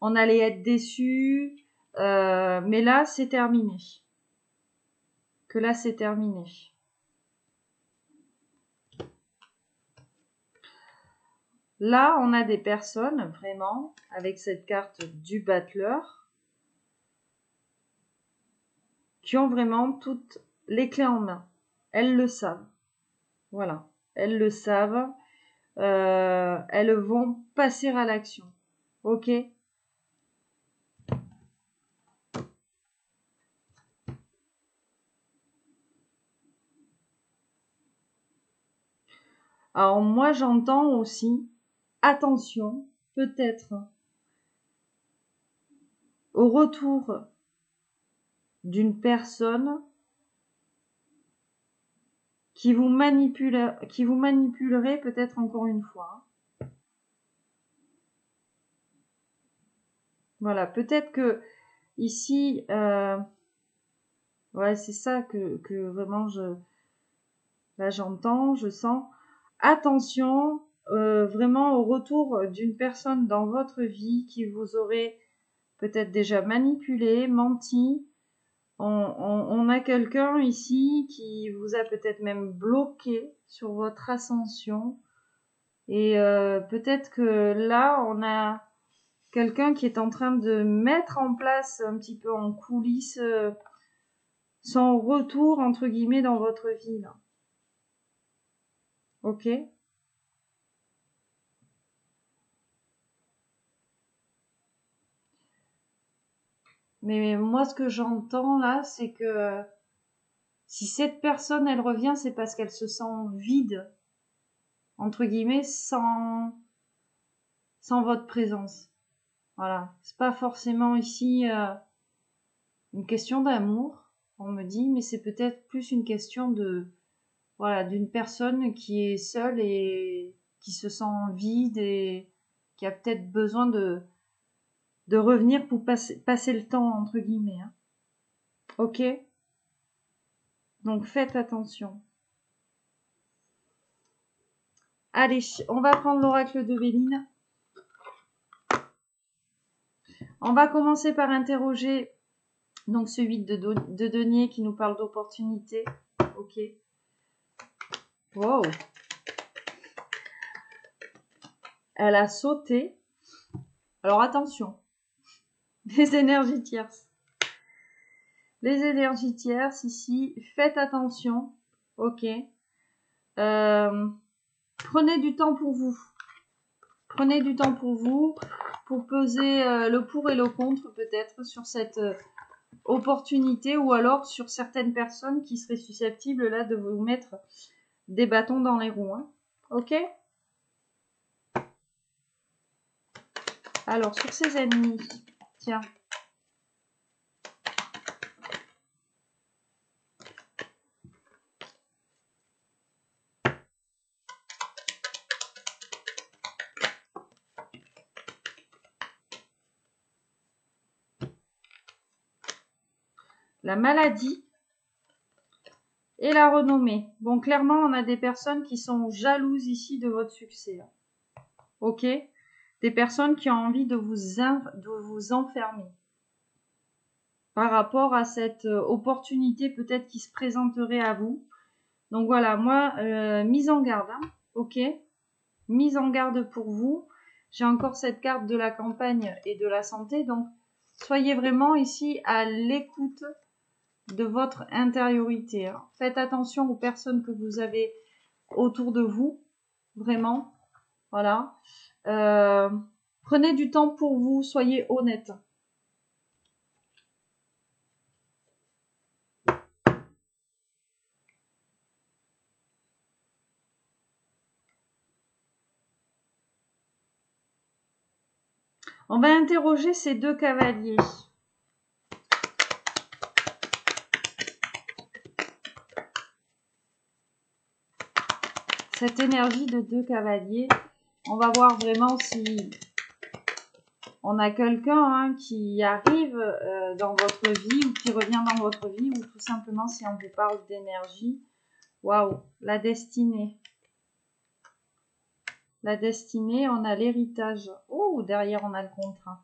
on allait être déçus. Mais là, c'est terminé. Que là, c'est terminé. Là, on a des personnes, vraiment, avec cette carte du battleur, qui ont vraiment toutes les clés en main. Elles le savent. Voilà. Elles le savent. Elles vont passer à l'action. Ok? Alors moi, j'entends aussi, attention, peut-être, au retour d'une personne qui vous manipulerait peut-être encore une fois. Voilà, peut-être que ici, ouais, c'est ça que vraiment là j'entends, je sens. Attention, vraiment au retour d'une personne dans votre vie qui vous aurait peut-être déjà manipulé, menti. On a quelqu'un ici qui vous a peut-être même bloqué sur votre ascension. Et peut-être que là, on a quelqu'un qui est en train de mettre en place un petit peu en coulisses son retour, entre guillemets, dans votre vie. Là. Ok? Mais moi, ce que j'entends là, c'est que si cette personne, elle revient, c'est parce qu'elle se sent vide, entre guillemets, sans votre présence. Voilà. C'est pas forcément ici une question d'amour, on me dit, mais c'est peut-être plus une question d'une personne qui est seule et qui se sent vide et qui a peut-être besoin de revenir pour passer le temps, entre guillemets. Hein. Ok? Donc faites attention. Allez, on va prendre l'oracle de Béline. On va commencer par interroger donc ce 8 de denier qui nous parle d'opportunité. Ok. Wow. Elle a sauté. Alors attention. Les énergies tierces. Les énergies tierces ici, faites attention. Ok. Prenez du temps pour vous. Prenez du temps pour vous, pour peser le pour et le contre peut-être sur cette opportunité ou alors sur certaines personnes qui seraient susceptibles là de vous mettre des bâtons dans les roues. Hein. Ok? Alors, sur ses ennemis, tiens. La maladie et la renommée. Bon, clairement, on a des personnes qui sont jalouses ici de votre succès. Hein. Ok? Des personnes qui ont envie de vous enfermer par rapport à cette opportunité peut-être qui se présenterait à vous. Donc voilà, moi, mise en garde, hein, ok? Mise en garde pour vous. J'ai encore cette carte de la campagne et de la santé, donc soyez vraiment ici à l'écoute de votre intériorité. Hein. Faites attention aux personnes que vous avez autour de vous, vraiment, voilà. Prenez du temps pour vous, soyez honnête. On va interroger ces deux cavaliers. Cette énergie de deux cavaliers, on va voir vraiment si on a quelqu'un hein, qui arrive dans votre vie ou qui revient dans votre vie ou tout simplement si on vous parle d'énergie. Waouh, la destinée. La destinée, on a l'héritage. Oh, derrière on a le contrat.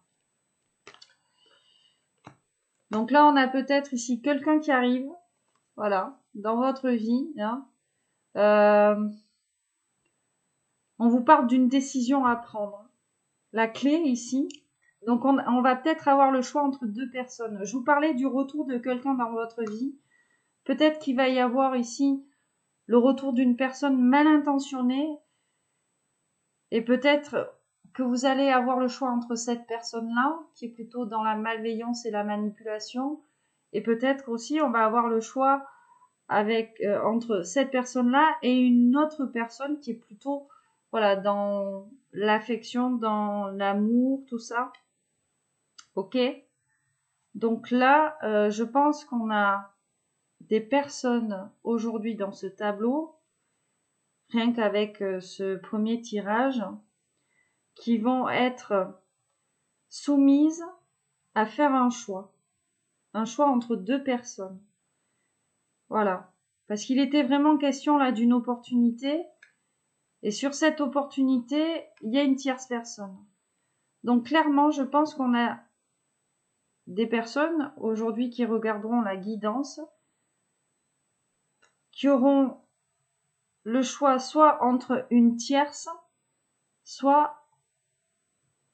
Donc là, on a peut-être ici quelqu'un qui arrive, voilà, dans votre vie. Hein. On vous parle d'une décision à prendre. La clé ici, donc on va peut-être avoir le choix entre deux personnes. Je vous parlais du retour de quelqu'un dans votre vie. Peut-être qu'il va y avoir ici le retour d'une personne mal intentionnée et peut-être que vous allez avoir le choix entre cette personne-là, qui est plutôt dans la malveillance et la manipulation, et peut-être aussi on va avoir le choix avec entre cette personne-là et une autre personne qui est plutôt voilà dans l'affection, dans l'amour, tout ça. Ok? Donc là, je pense qu'on a des personnes aujourd'hui dans ce tableau, rien qu'avec ce premier tirage, qui vont être soumises à faire un choix entre deux personnes. Voilà. Parce qu'il était vraiment question là d'une opportunité. Et sur cette opportunité, il y a une tierce personne. Donc clairement, je pense qu'on a des personnes aujourd'hui qui regarderont la guidance, qui auront le choix soit entre une tierce, soit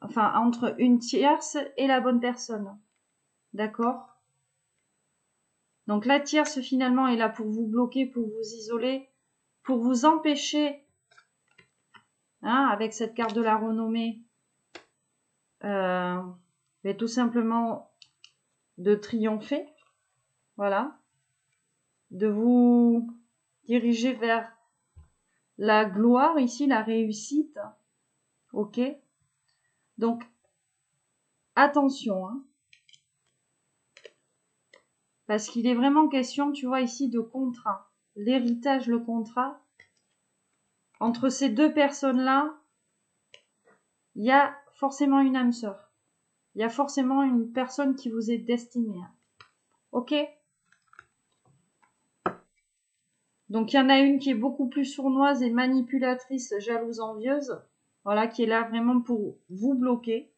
enfin entre une tierce et la bonne personne. D'accord ? Donc la tierce finalement est là pour vous bloquer, pour vous isoler, pour vous empêcher, hein, avec cette carte de la renommée, mais tout simplement de triompher, voilà, de vous diriger vers la gloire ici, la réussite, ok. Donc attention, hein, parce qu'il est vraiment question, tu vois ici, de contrat, l'héritage, le contrat. Entre ces deux personnes-là, il y a forcément une âme sœur. Il y a forcément une personne qui vous est destinée. Ok ? Donc il y en a une qui est beaucoup plus sournoise et manipulatrice, jalouse, envieuse. Voilà, qui est là vraiment pour vous bloquer.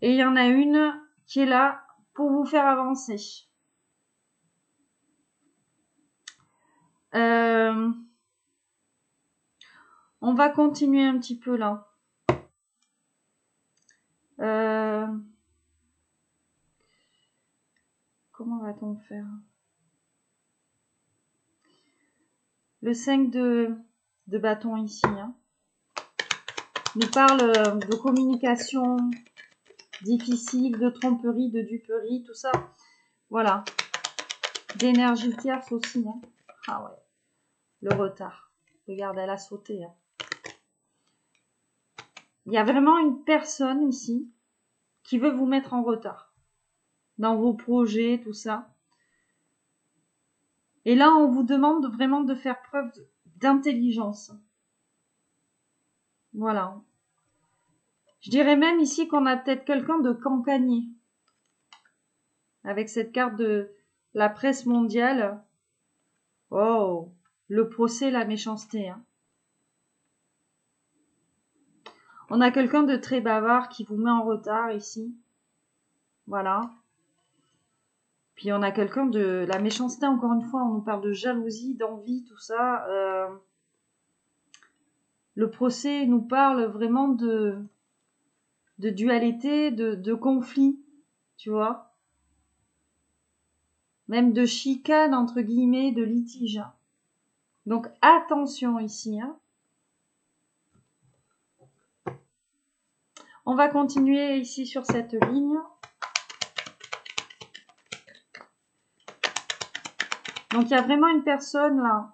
Et il y en a une qui est là pour vous faire avancer. On va continuer un petit peu là. Comment va-t-on faire ? Le 5 de bâton ici, hein, nous parle de communication, difficile, de tromperie, de duperie, tout ça. Voilà. D'énergie tierce aussi. Hein. Ah ouais. Le retard. Regarde, elle a sauté. Hein. Il y a vraiment une personne ici qui veut vous mettre en retard. Dans vos projets, tout ça. Et là, on vous demande vraiment de faire preuve d'intelligence. Voilà. Je dirais même ici qu'on a peut-être quelqu'un de cancanier. Avec cette carte de la presse mondiale. Oh, le procès, la méchanceté. Hein. On a quelqu'un de très bavard qui vous met en retard ici. Voilà. Puis on a quelqu'un de la méchanceté, encore une fois, on nous parle de jalousie, d'envie, tout ça. Le procès nous parle vraiment de dualité, de conflit, tu vois. Même de chicane, entre guillemets, de litige. Donc attention ici. Hein. On va continuer ici sur cette ligne. Donc il y a vraiment une personne là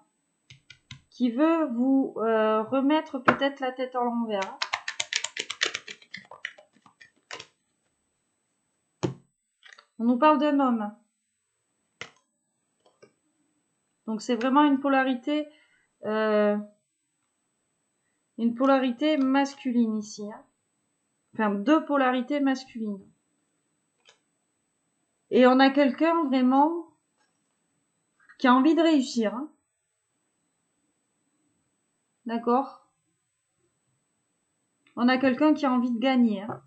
qui veut vous remettre peut-être la tête à l'envers. On nous parle d'un homme. Donc c'est vraiment une polarité masculine ici. Hein. Enfin, deux polarités masculines. Et on a quelqu'un vraiment qui a envie de réussir. Hein. D'accord? On a quelqu'un qui a envie de gagner. Hein.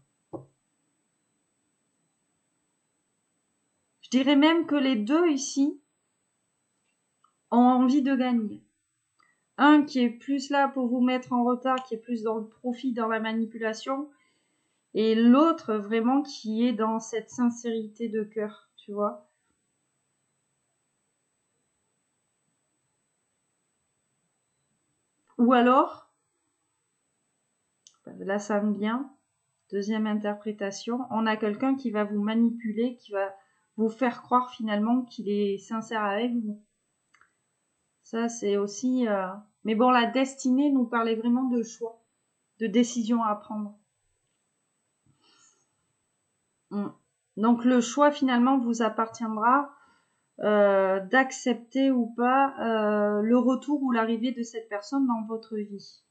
Je dirais même que les deux ici ont envie de gagner. Un qui est plus là pour vous mettre en retard, qui est plus dans le profit, dans la manipulation. Et l'autre vraiment qui est dans cette sincérité de cœur, tu vois. Ou alors, là ça me vient, deuxième interprétation, on a quelqu'un qui va vous manipuler, qui va vous faire croire finalement qu'il est sincère avec vous. Ça c'est aussi... Mais bon, la destinée nous parlait vraiment de choix, de décision à prendre. Donc le choix finalement vous appartiendra d'accepter ou pas le retour ou l'arrivée de cette personne dans votre vie.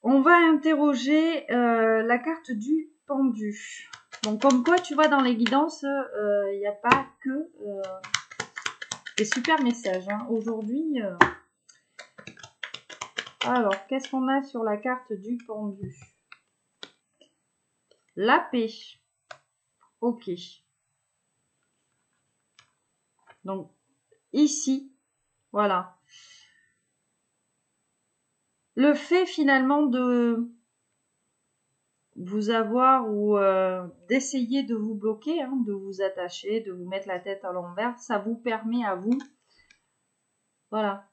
On va interroger la carte du pendu. Donc comme quoi, tu vois, dans les guidances, il n'y a pas que des super messages. Hein. Aujourd'hui, alors, qu'est-ce qu'on a sur la carte du pendu? La paix. Ok. Donc, ici, voilà. Le fait finalement de vous avoir ou d'essayer de vous bloquer, hein, de vous attacher, de vous mettre la tête à l'envers, ça vous permet à vous, voilà,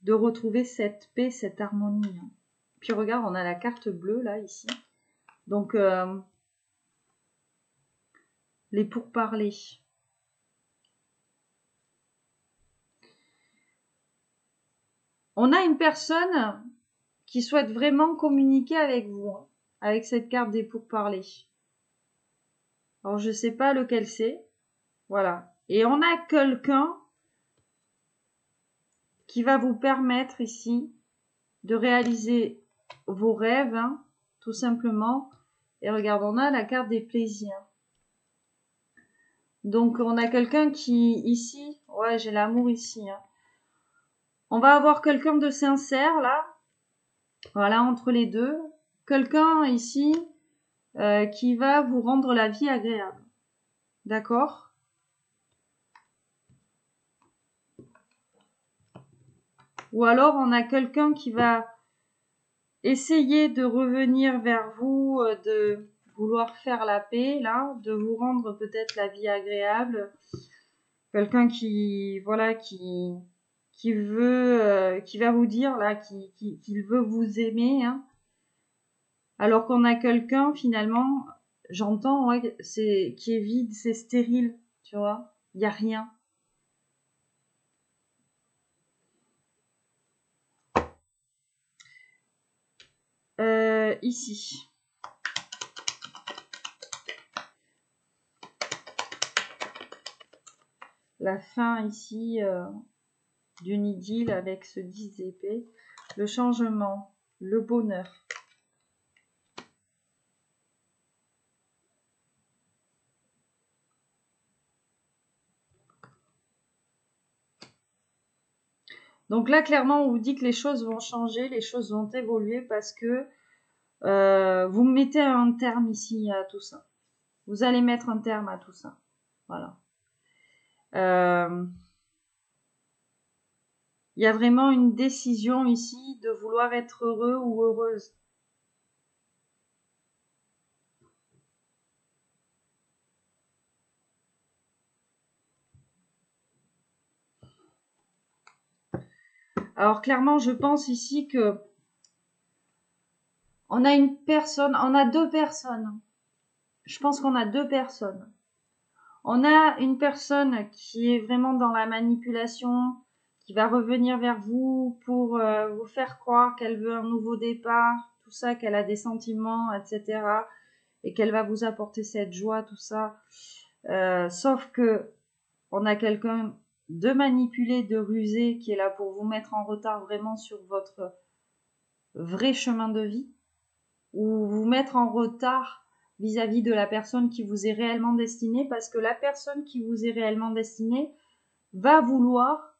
de retrouver cette paix, cette harmonie. Hein. Puis regarde, on a la carte bleue là, ici. Donc, les pourparlers. On a une personne qui souhaite vraiment communiquer avec vous, hein, avec cette carte des pourparlers. Alors, je sais pas lequel c'est. Voilà. Et on a quelqu'un qui va vous permettre ici de réaliser vos rêves, hein, tout simplement. Et regarde, on a la carte des plaisirs. Donc, on a quelqu'un qui, ici, ouais, j'ai l'amour ici. Hein. On va avoir quelqu'un de sincère, là. Voilà, entre les deux. Quelqu'un ici qui va vous rendre la vie agréable. D'accord? Ou alors, on a quelqu'un qui va essayer de revenir vers vous, de vouloir faire la paix, là, de vous rendre peut-être la vie agréable. Quelqu'un qui, voilà, qui qui va vous dire là qu'il veut vous aimer, hein, alors qu'on a quelqu'un finalement, j'entends, ouais, qui est vide, c'est stérile, tu vois, il y a rien. Ici. La fin ici d'une idylle avec ce 10 d'épée, le changement, le bonheur. Donc là, clairement, on vous dit que les choses vont changer, les choses vont évoluer parce que vous mettez un terme ici à tout ça. Vous allez mettre un terme à tout ça. Voilà. Il y a vraiment une décision ici de vouloir être heureux ou heureuse. Alors clairement, je pense ici que on a une personne, on a deux personnes. Je pense qu'on a deux personnes. On a une personne qui est vraiment dans la manipulation, qui va revenir vers vous pour vous faire croire qu'elle veut un nouveau départ, tout ça, qu'elle a des sentiments, etc. Et qu'elle va vous apporter cette joie, tout ça. Sauf que on a quelqu'un de manipulé, de rusé, qui est là pour vous mettre en retard vraiment sur votre vrai chemin de vie, ou vous mettre en retard vis-à-vis de la personne qui vous est réellement destinée, parce que la personne qui vous est réellement destinée va vouloir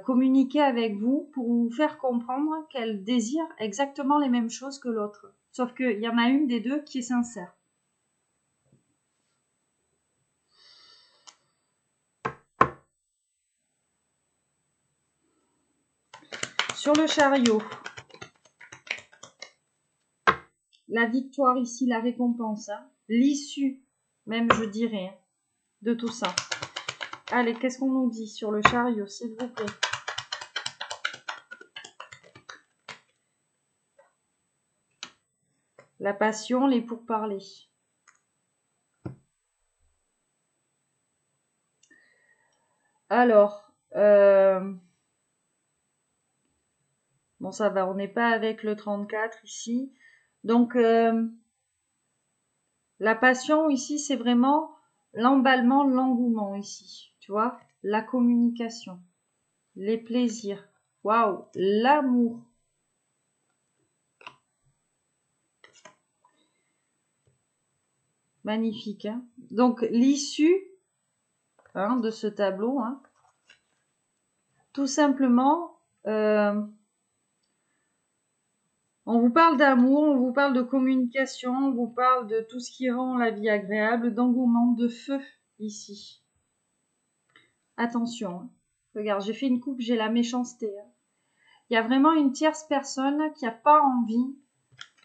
communiquer avec vous pour vous faire comprendre qu'elle désire exactement les mêmes choses que l'autre. Sauf qu'il y en a une des deux qui est sincère. Sur le chariot, la victoire ici, la récompense, hein, l'issue, même je dirais, hein, de tout ça. Allez, qu'est-ce qu'on nous dit sur le chariot, s'il vous plaît? La passion, les pourparlers. Alors, bon ça va, on n'est pas avec le 34 ici. Donc, la passion ici, c'est vraiment l'emballement, l'engouement ici. Tu vois, la communication, les plaisirs. Waouh, l'amour. Magnifique, hein. Donc, l'issue de ce tableau, hein, tout simplement, on vous parle d'amour, on vous parle de communication, on vous parle de tout ce qui rend la vie agréable, d'engouement, de feu ici. Attention, hein. Regarde, j'ai fait une coupe, j'ai la méchanceté. Hein. Il y a vraiment une tierce personne qui n'a pas envie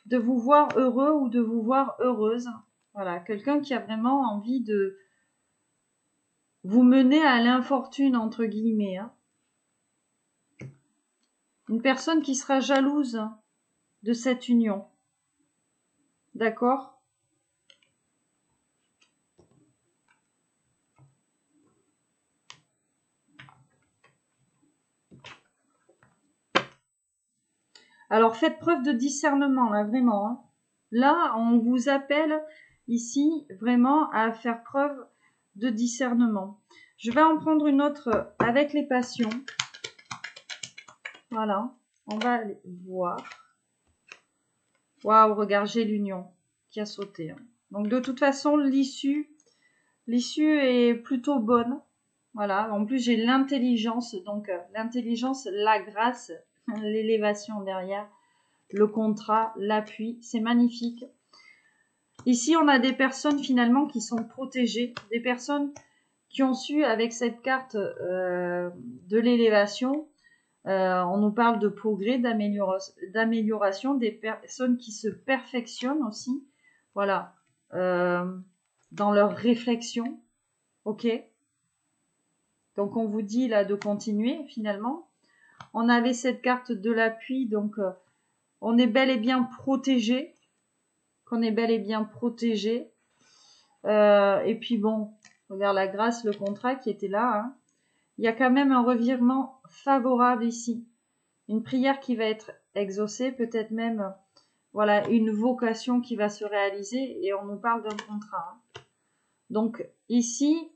de vous voir heureux ou de vous voir heureuse. Voilà, quelqu'un qui a vraiment envie de vous mener à l'infortune, entre guillemets. Hein. Une personne qui sera jalouse de cette union. D'accord ? Alors faites preuve de discernement, là, vraiment. Hein. Là, on vous appelle ici vraiment à faire preuve de discernement. Je vais en prendre une autre avec les passions. Voilà, on va aller voir. Waouh, regarde, j'ai l'union qui a sauté. Hein. Donc de toute façon, l'issue est plutôt bonne. Voilà, en plus j'ai l'intelligence, donc l'intelligence, la grâce, l'élévation derrière, le contrat, l'appui, c'est magnifique. Ici, on a des personnes finalement qui sont protégées, des personnes qui ont su, avec cette carte de l'élévation, on nous parle de progrès, d'amélioration, des personnes qui se perfectionnent aussi, voilà, dans leur réflexion, ok. Donc, on vous dit là de continuer finalement. On avait cette carte de l'appui, donc on est bel et bien protégé. Qu'on est bel et bien protégé. Et puis bon, regarde la grâce, le contrat qui était là. Hein. Il y a quand même un revirement favorable ici. Une prière qui va être exaucée, peut-être même voilà, une vocation qui va se réaliser. Et on nous parle d'un contrat. Hein. Donc ici,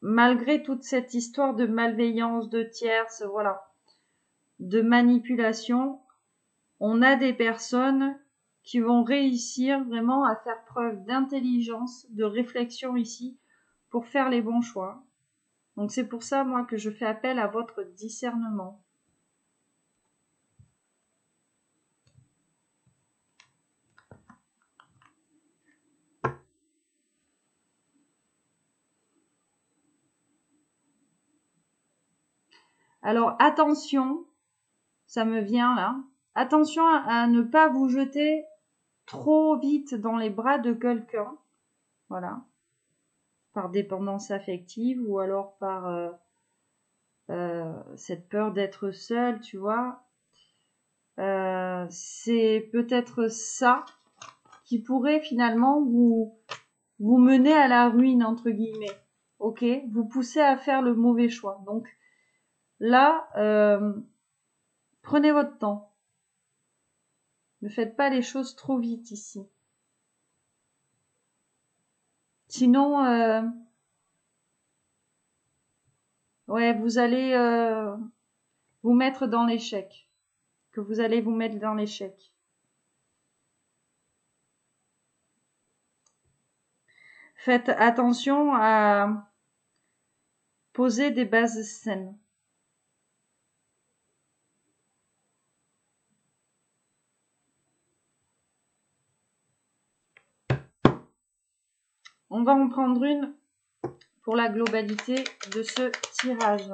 malgré toute cette histoire de malveillance, de tierce, voilà, de manipulation, on a des personnes qui vont réussir vraiment à faire preuve d'intelligence, de réflexion ici, pour faire les bons choix. Donc c'est pour ça, moi, que je fais appel à votre discernement. Alors attention, ça me vient là, attention à ne pas vous jeter trop vite dans les bras de quelqu'un, voilà, par dépendance affective ou alors par cette peur d'être seul, tu vois. C'est peut-être ça qui pourrait finalement vous mener à la ruine, entre guillemets. Ok, vous pousser à faire le mauvais choix. Donc là, prenez votre temps. Ne faites pas les choses trop vite ici. Sinon, ouais, vous allez vous mettre dans l'échec. Que vous allez vous mettre dans l'échec. Faites attention à poser des bases saines. On va en prendre une pour la globalité de ce tirage.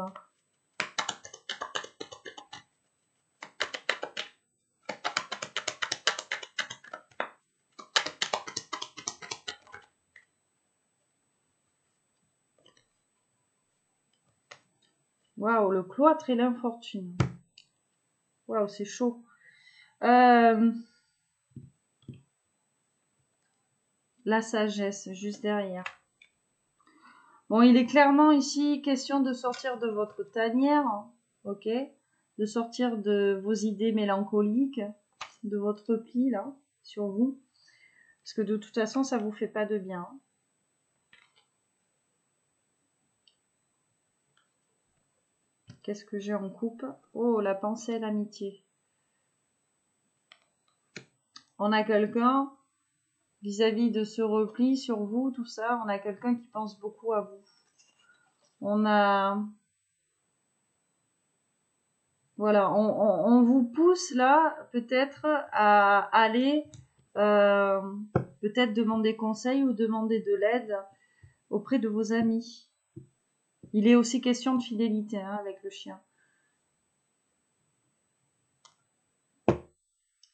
Waouh, le cloître et l'infortune. Waouh, c'est chaud. La sagesse, juste derrière. Bon, il est clairement ici question de sortir de votre tanière, ok, de sortir de vos idées mélancoliques, de votre pli, là, sur vous. Parce que de toute façon, ça vous fait pas de bien. Qu'est-ce que j'ai en coupe? Oh, la pensée et l'amitié. On a quelqu'un, vis-à-vis de ce repli sur vous, tout ça, on a quelqu'un qui pense beaucoup à vous. On a... Voilà, on vous pousse là, peut-être, à aller, peut-être demander conseil ou demander de l'aide auprès de vos amis. Il est aussi question de fidélité hein, avec le chien.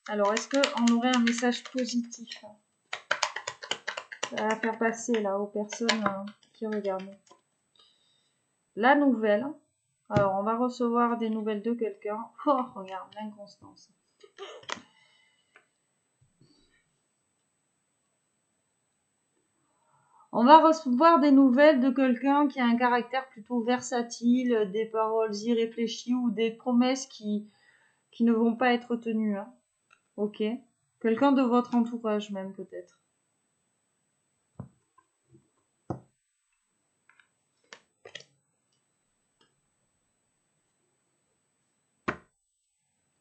Alors, est-ce qu'on aurait un message positif à faire passer là aux personnes qui regardent? La nouvelle. Alors, on va recevoir des nouvelles de quelqu'un. Oh, regarde, l'inconstance. On va recevoir des nouvelles de quelqu'un qui a un caractère plutôt versatile, des paroles irréfléchies ou des promesses qui ne vont pas être tenues. Hein. Ok. Quelqu'un de votre entourage même peut-être.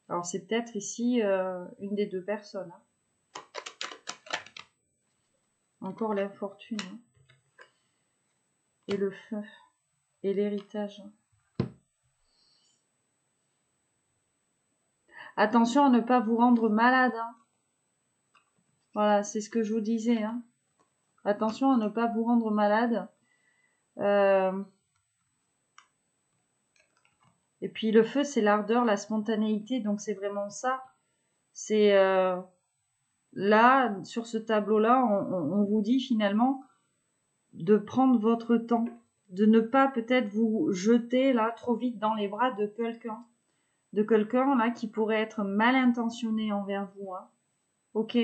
Alors c'est peut-être ici une des deux personnes. Hein. Encore l'infortune. Hein. Et le feu. Et l'héritage. Attention à ne pas vous rendre malade. Hein. Voilà, c'est ce que je vous disais. Hein. Attention à ne pas vous rendre malade. Et puis le feu, c'est l'ardeur, la spontanéité. Donc c'est vraiment ça. C'est là, sur ce tableau-là, on vous dit finalement de prendre votre temps, de ne pas peut-être vous jeter là trop vite dans les bras de quelqu'un là qui pourrait être mal intentionné envers vous, hein. Ok?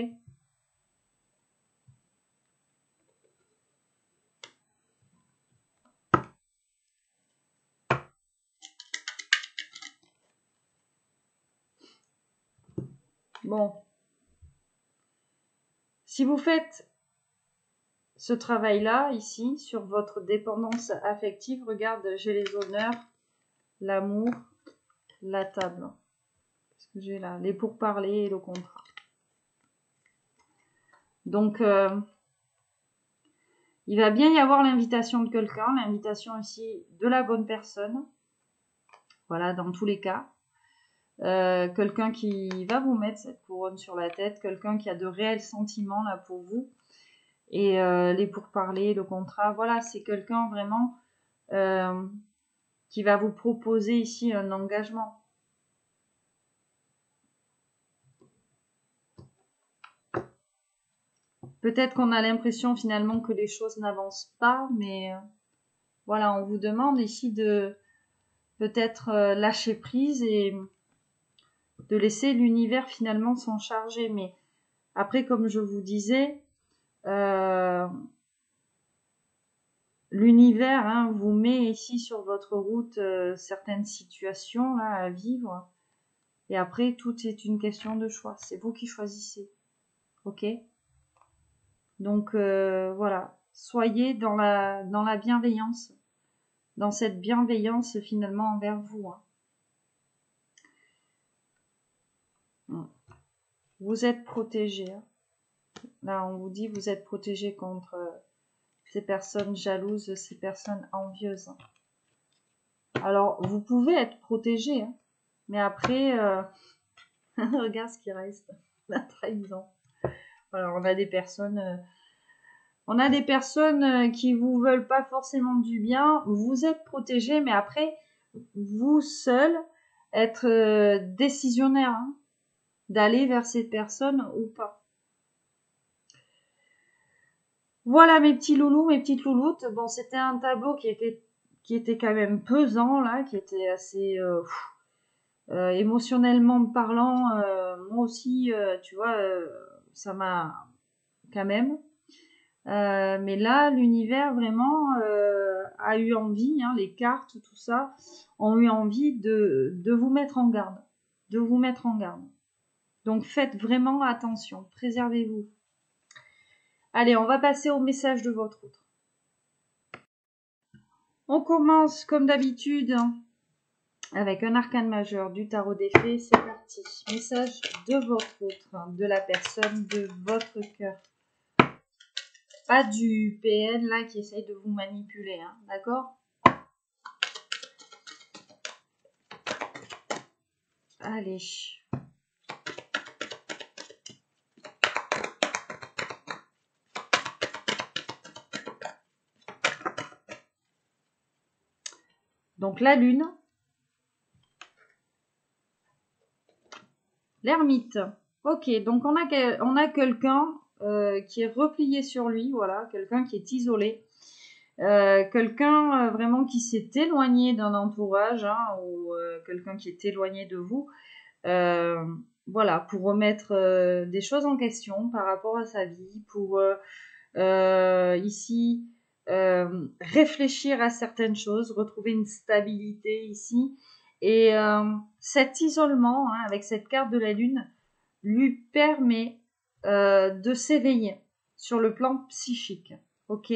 Bon. Si vous faites ce travail-là, ici, sur votre dépendance affective, regarde, j'ai les honneurs, l'amour, la table. Qu'est-ce que j'ai là? Les pourparlers et le contrat. Donc, il va bien y avoir l'invitation de quelqu'un, l'invitation ici de la bonne personne. Voilà, dans tous les cas. Quelqu'un qui va vous mettre cette couronne sur la tête, quelqu'un qui a de réels sentiments là pour vous. Et les pourparlers, le contrat, voilà, c'est quelqu'un vraiment qui va vous proposer ici un engagement. Peut-être qu'on a l'impression finalement que les choses n'avancent pas, mais voilà, on vous demande ici de peut-être lâcher prise et de laisser l'univers finalement s'en charger. Mais après, comme je vous disais, l'univers hein, vous met ici sur votre route certaines situations là, à vivre. Et après, tout est une question de choix. C'est vous qui choisissez. Ok? Donc voilà, soyez dans la bienveillance, dans cette bienveillance finalement envers vous. Hein. Vous êtes protégé. Hein. Là, on vous dit vous êtes protégé contre ces personnes jalouses, ces personnes envieuses. Alors, vous pouvez être protégé, hein, mais après, regarde ce qui reste, la trahison. Alors, on a des personnes qui vous veulent pas forcément du bien. Vous êtes protégé, mais après, vous seul être décisionnaire hein, d'aller vers cette personne ou pas. Voilà mes petits loulous, mes petites louloutes. Bon, c'était un tableau qui était quand même pesant là, qui était assez émotionnellement parlant. Moi aussi, tu vois, ça m'a quand même. Mais là, l'univers vraiment a eu envie, hein, les cartes, tout ça, ont eu envie de vous mettre en garde, de vous mettre en garde. Donc faites vraiment attention, préservez-vous. Allez, on va passer au message de votre autre. On commence comme d'habitude avec un arcane majeur du tarot des fées. C'est parti. Message de votre autre, de la personne de votre cœur. Pas du PN là qui essaye de vous manipuler, hein, d'accord? Allez. Donc la lune. L'ermite. Ok, donc on a quelqu'un qui est replié sur lui, voilà, quelqu'un qui est isolé. Quelqu'un vraiment qui s'est éloigné d'un entourage hein, ou quelqu'un qui est éloigné de vous. Voilà, pour remettre des choses en question par rapport à sa vie, pour ici réfléchir à certaines choses, retrouver une stabilité ici. Et cet isolement, hein, avec cette carte de la lune, lui permet de s'éveiller sur le plan psychique. Ok ?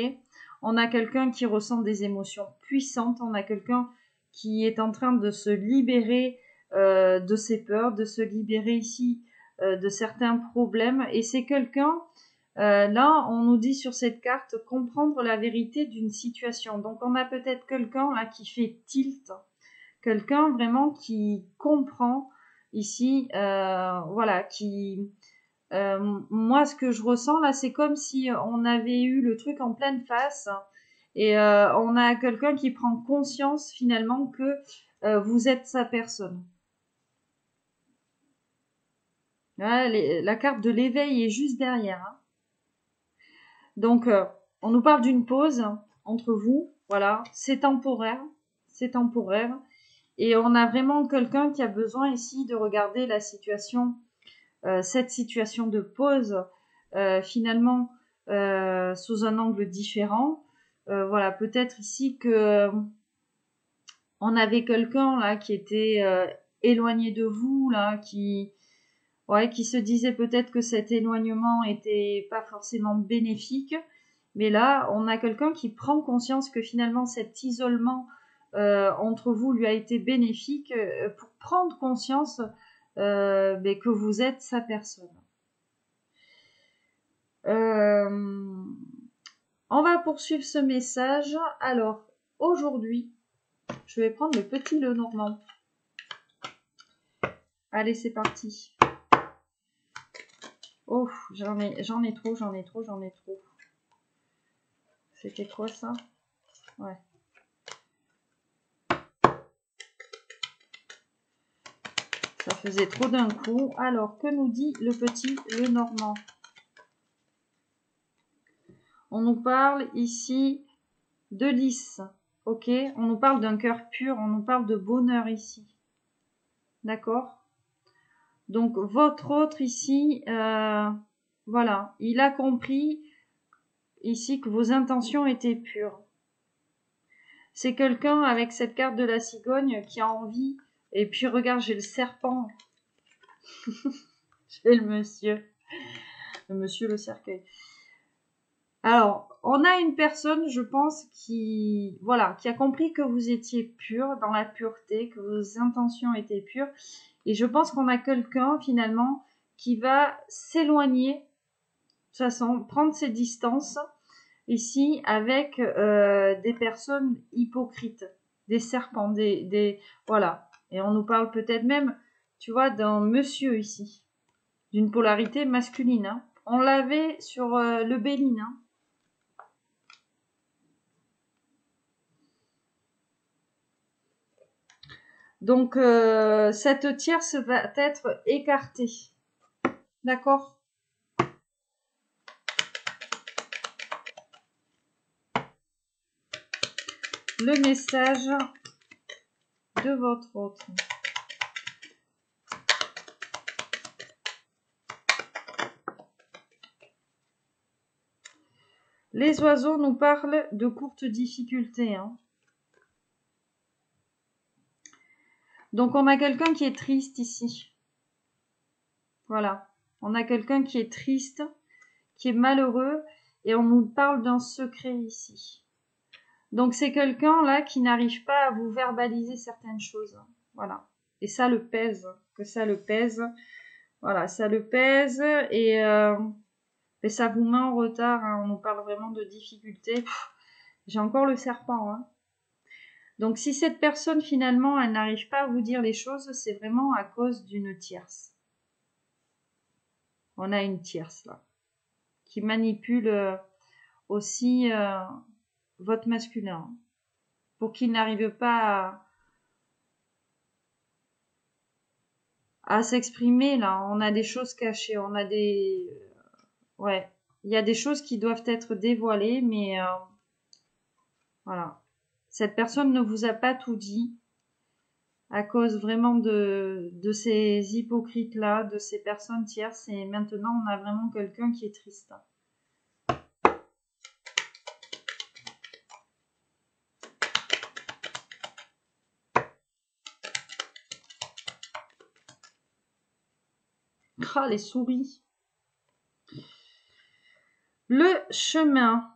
On a quelqu'un qui ressent des émotions puissantes, on a quelqu'un qui est en train de se libérer de ses peurs, de se libérer ici de certains problèmes. Et c'est quelqu'un, là, on nous dit sur cette carte, comprendre la vérité d'une situation. Donc on a peut-être quelqu'un là qui fait tilt, quelqu'un vraiment qui comprend ici, voilà, qui... moi, ce que je ressens là, c'est comme si on avait eu le truc en pleine face et on a quelqu'un qui prend conscience finalement que vous êtes sa personne. Là, la carte de l'éveil est juste derrière. Hein. Donc, on nous parle d'une pause entre vous. Voilà, c'est temporaire. C'est temporaire. Et on a vraiment quelqu'un qui a besoin ici de regarder la situation, cette situation de pause, finalement, sous un angle différent. Voilà, peut-être ici que on avait quelqu'un là qui était éloigné de vous, là, qui se disait peut-être que cet éloignement était pas forcément bénéfique. Mais là, on a quelqu'un qui prend conscience que finalement cet isolement entre vous lui a été bénéfique pour prendre conscience que vous êtes sa personne. On va poursuivre ce message. Alors, aujourd'hui, je vais prendre le petit Lenormand. Allez, c'est parti. Oh, j'en ai trop. C'était quoi ça? Ouais. Ça faisait trop d'un coup. Alors, que nous dit le petit Lenormand? On nous parle ici de lys. Ok? On nous parle d'un cœur pur. On nous parle de bonheur ici. D'accord? Donc, votre autre ici, voilà. Il a compris ici que vos intentions étaient pures. C'est quelqu'un avec cette carte de la cigogne qui a envie. Et puis, regarde, j'ai le serpent. J'ai le monsieur le cercueil. Alors, on a une personne, je pense, qui a compris que vous étiez pur, dans la pureté, que vos intentions étaient pures. Et je pense qu'on a quelqu'un, finalement, qui va s'éloigner, de toute façon, prendre ses distances, ici, avec des personnes hypocrites, des serpents, voilà. Et on nous parle peut-être même, tu vois, d'un monsieur ici, d'une polarité masculine. Hein. On l'avait sur le Béline, hein. Donc, cette tierce va être écartée. D'accord? Le message de votre autre. Les oiseaux nous parlent de courtes difficultés. Hein. Donc, on a quelqu'un qui est triste ici. Voilà. On a quelqu'un qui est triste, qui est malheureux, et on nous parle d'un secret ici. Donc, c'est quelqu'un là qui n'arrive pas à vous verbaliser certaines choses. Voilà. Et ça le pèse. Que ça le pèse. Voilà, ça le pèse et ça vous met en retard. Hein. On nous parle vraiment de difficultés. J'ai encore le serpent. Hein. Donc, si cette personne, finalement, elle n'arrive pas à vous dire les choses, c'est vraiment à cause d'une tierce. On a une tierce, là, qui manipule aussi votre masculin, pour qu'il n'arrive pas à s'exprimer, là. On a des choses cachées, on a des... ouais, il y a des choses qui doivent être dévoilées, mais voilà. Cette personne ne vous a pas tout dit à cause vraiment de ces hypocrites-là, de ces personnes tierces. Et maintenant, on a vraiment quelqu'un qui est triste. Ah, les souris. Le chemin.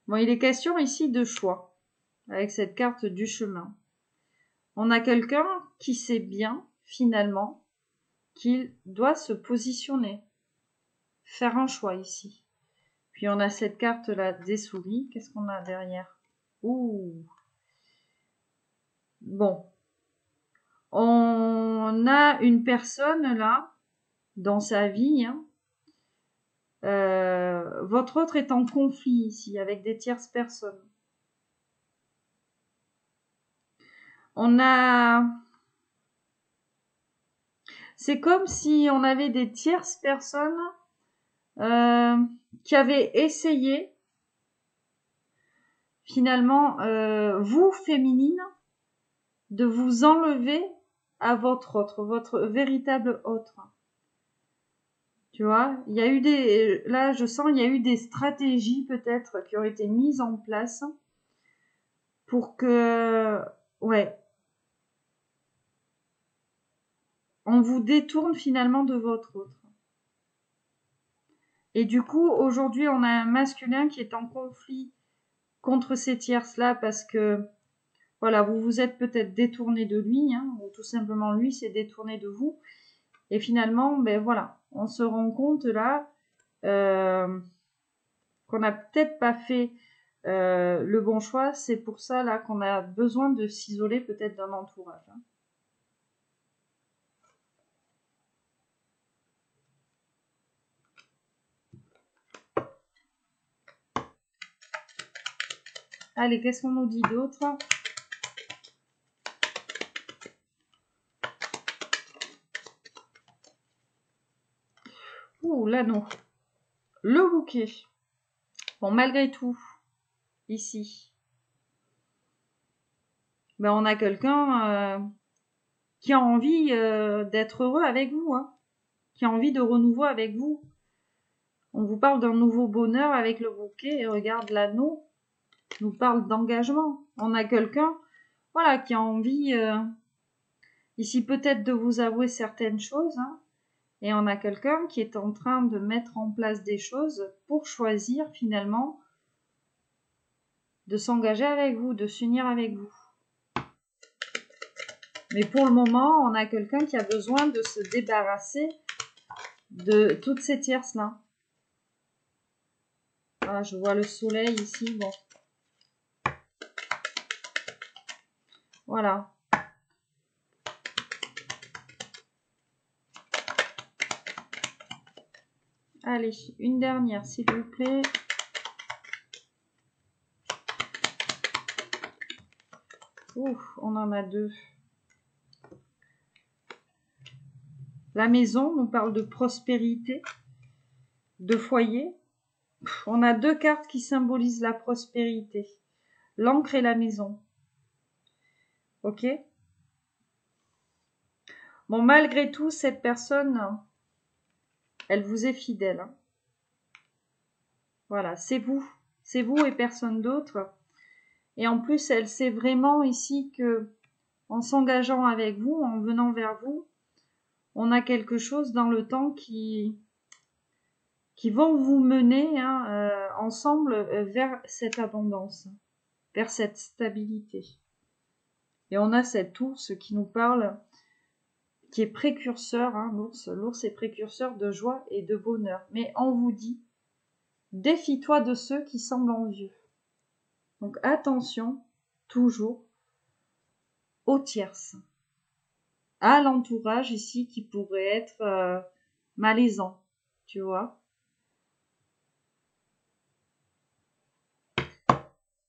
Bon, il est question ici de choix, avec cette carte du chemin. On a quelqu'un qui sait bien, finalement, qu'il doit se positionner, faire un choix ici. Puis on a cette carte-là des souris. Qu'est-ce qu'on a derrière? Ouh. Bon. On a une personne là, dans sa vie. Hein. Votre autre est en conflit ici, avec des tierces personnes. On a... C'est comme si on avait des tierces personnes qui avaient essayé finalement, vous, féminine, de vous enlever à votre véritable autre. Tu vois, il y a eu là, je sens, il y a eu des stratégies peut-être qui ont été mises en place pour que, ouais, on vous détourne finalement de votre autre. Et du coup, aujourd'hui, on a un masculin qui est en conflit contre ces tierces-là parce que, voilà, vous vous êtes peut-être détourné de lui, hein, ou tout simplement lui s'est détourné de vous. Et finalement, ben voilà, on se rend compte là qu'on n'a peut-être pas fait le bon choix. C'est pour ça là qu'on a besoin de s'isoler peut-être d'un entourage. Hein. Allez, qu'est-ce qu'on nous dit d'autre? Ouh, l'anneau. Le bouquet. Bon, malgré tout, ici, ben on a quelqu'un qui a envie d'être heureux avec vous, hein, qui a envie de renouveau avec vous. On vous parle d'un nouveau bonheur avec le bouquet et regarde l'anneau nous parle d'engagement. On a quelqu'un, voilà, qui a envie ici peut-être de vous avouer certaines choses, hein, et on a quelqu'un qui est en train de mettre en place des choses pour choisir finalement de s'engager avec vous, de s'unir avec vous. Mais pour le moment, on a quelqu'un qui a besoin de se débarrasser de toutes ces tierces-là. Ah, je vois le soleil ici, bon. Voilà. Allez, une dernière, s'il vous plaît. Ouf, on en a deux. La maison nous parle de prospérité, de foyer. On a deux cartes qui symbolisent la prospérité. L'encre et la maison. Ok? Bon, malgré tout, cette personne, elle vous est fidèle. Hein. Voilà, c'est vous. C'est vous et personne d'autre. Et en plus, elle sait vraiment ici que, en s'engageant avec vous, en venant vers vous, on a quelque chose dans le temps qui vont vous mener hein, ensemble vers cette abondance, vers cette stabilité. Et on a cet ours qui nous parle, qui est précurseur, hein, l'ours est précurseur de joie et de bonheur. Mais on vous dit, défie-toi de ceux qui semblent envieux. Donc attention, toujours, aux tierces, à l'entourage ici qui pourrait être malaisant, tu vois.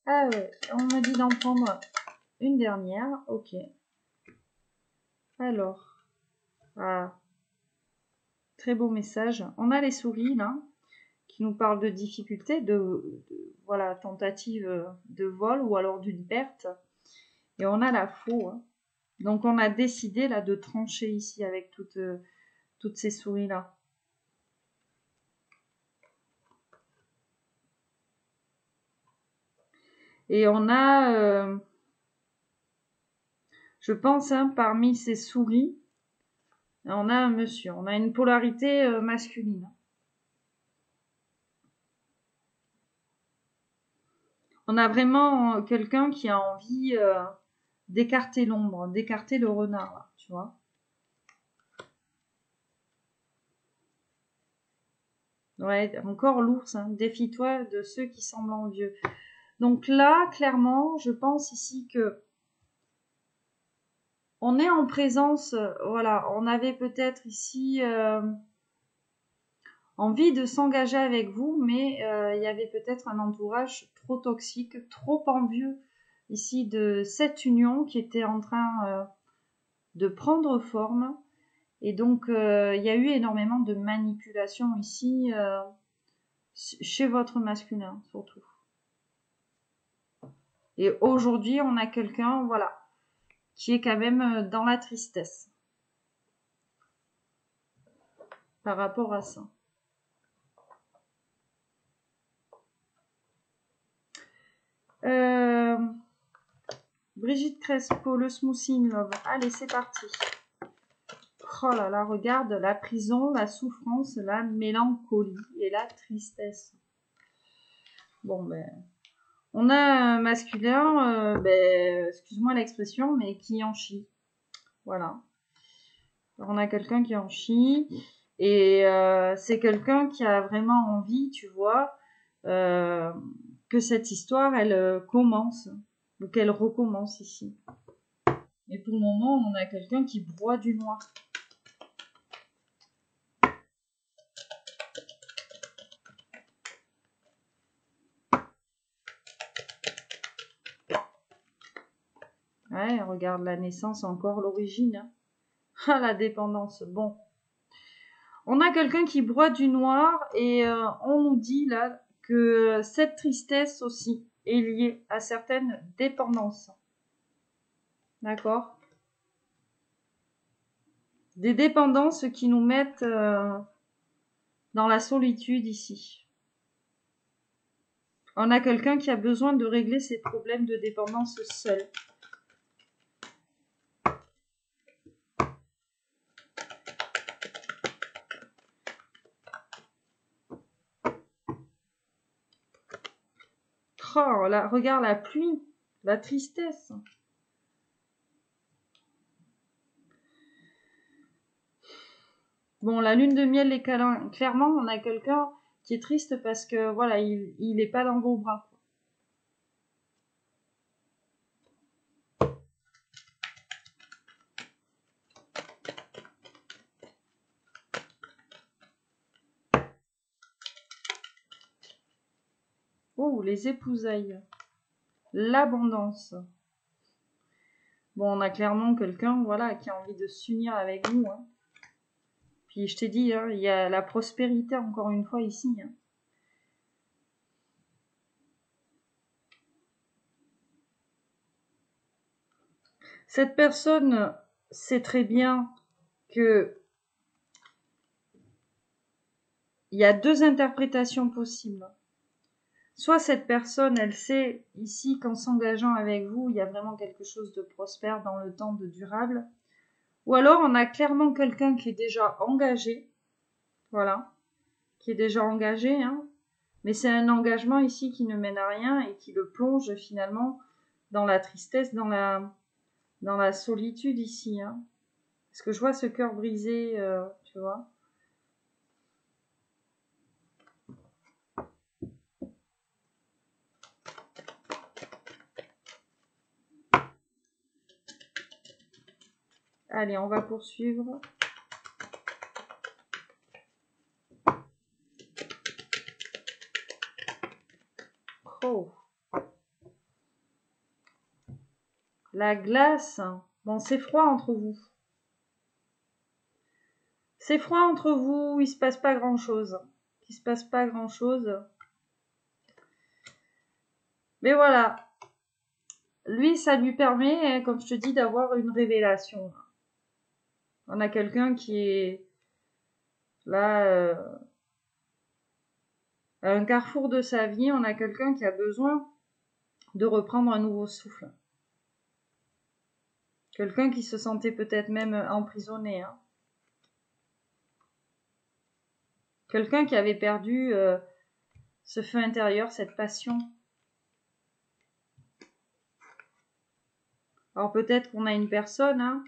Ah ouais, on me dit d'en prendre une dernière, ok. Alors, ah, très beau message. On a les souris là, qui nous parlent de difficultés, voilà, tentative de vol ou alors d'une perte. Et on a la faux. Hein. Donc on a décidé là de trancher ici avec toutes ces souris là. Et on a, je pense, hein, parmi ces souris, on a un monsieur. On a une polarité masculine. On a vraiment quelqu'un qui a envie d'écarter l'ombre, d'écarter le renard, là, tu vois. Ouais, encore l'ours, hein. Défie-toi de ceux qui semblent envieux. Donc là, clairement, je pense ici que on est en présence, voilà, on avait peut-être ici envie de s'engager avec vous, mais il y avait peut-être un entourage trop toxique, trop envieux ici de cette union qui était en train de prendre forme. Et donc, il y a eu énormément de manipulation ici, chez votre masculin, surtout. Et aujourd'hui, on a quelqu'un, voilà, qui est quand même dans la tristesse par rapport à ça. Brigitte Crespo, le smoothie in love. Allez, c'est parti. Oh là là, regarde, la prison, la souffrance, la mélancolie et la tristesse. Bon, ben, on a un masculin, excuse-moi l'expression, mais qui en chie. Voilà. Alors, on a quelqu'un qui en chie et c'est quelqu'un qui a vraiment envie, tu vois, que cette histoire, elle commence ou qu'elle recommence ici. Et pour le moment, on a quelqu'un qui broie du noir. Ouais, regarde la naissance, encore l'origine. Hein. Ah, la dépendance. Bon. On a quelqu'un qui broie du noir et on nous dit là que cette tristesse aussi est liée à certaines dépendances. D'accord ? Des dépendances qui nous mettent dans la solitude ici. On a quelqu'un qui a besoin de régler ses problèmes de dépendance seul. Oh, là, regarde la pluie, la tristesse. Bon, la lune de miel, les câlins, clairement, on a quelqu'un qui est triste parce que, voilà, il est pas dans vos bras. Oh, les épousailles. L'abondance. Bon, on a clairement quelqu'un, voilà, qui a envie de s'unir avec vous. Hein. Puis je t'ai dit, hein, il y a la prospérité encore une fois ici. Hein. Cette personne sait très bien que il y a deux interprétations possibles. Soit cette personne, elle sait ici qu'en s'engageant avec vous, il y a vraiment quelque chose de prospère dans le temps, de durable. Ou alors on a clairement quelqu'un qui est déjà engagé, voilà, qui est déjà engagé, hein, mais c'est un engagement ici qui ne mène à rien et qui le plonge finalement dans la tristesse, dans la solitude ici. Hein. Parce que je vois ce cœur brisé, tu vois. Allez, on va poursuivre. Oh. La glace. Bon, c'est froid entre vous. C'est froid entre vous, il se passe pas grand-chose. Il se passe pas grand-chose. Mais voilà. Lui, ça lui permet, comme je te dis, d'avoir une révélation. On a quelqu'un qui est là, à un carrefour de sa vie. On a quelqu'un qui a besoin de reprendre un nouveau souffle. Quelqu'un qui se sentait peut-être même emprisonné. Hein. Quelqu'un qui avait perdu ce feu intérieur, cette passion. Alors peut-être qu'on a une personne hein,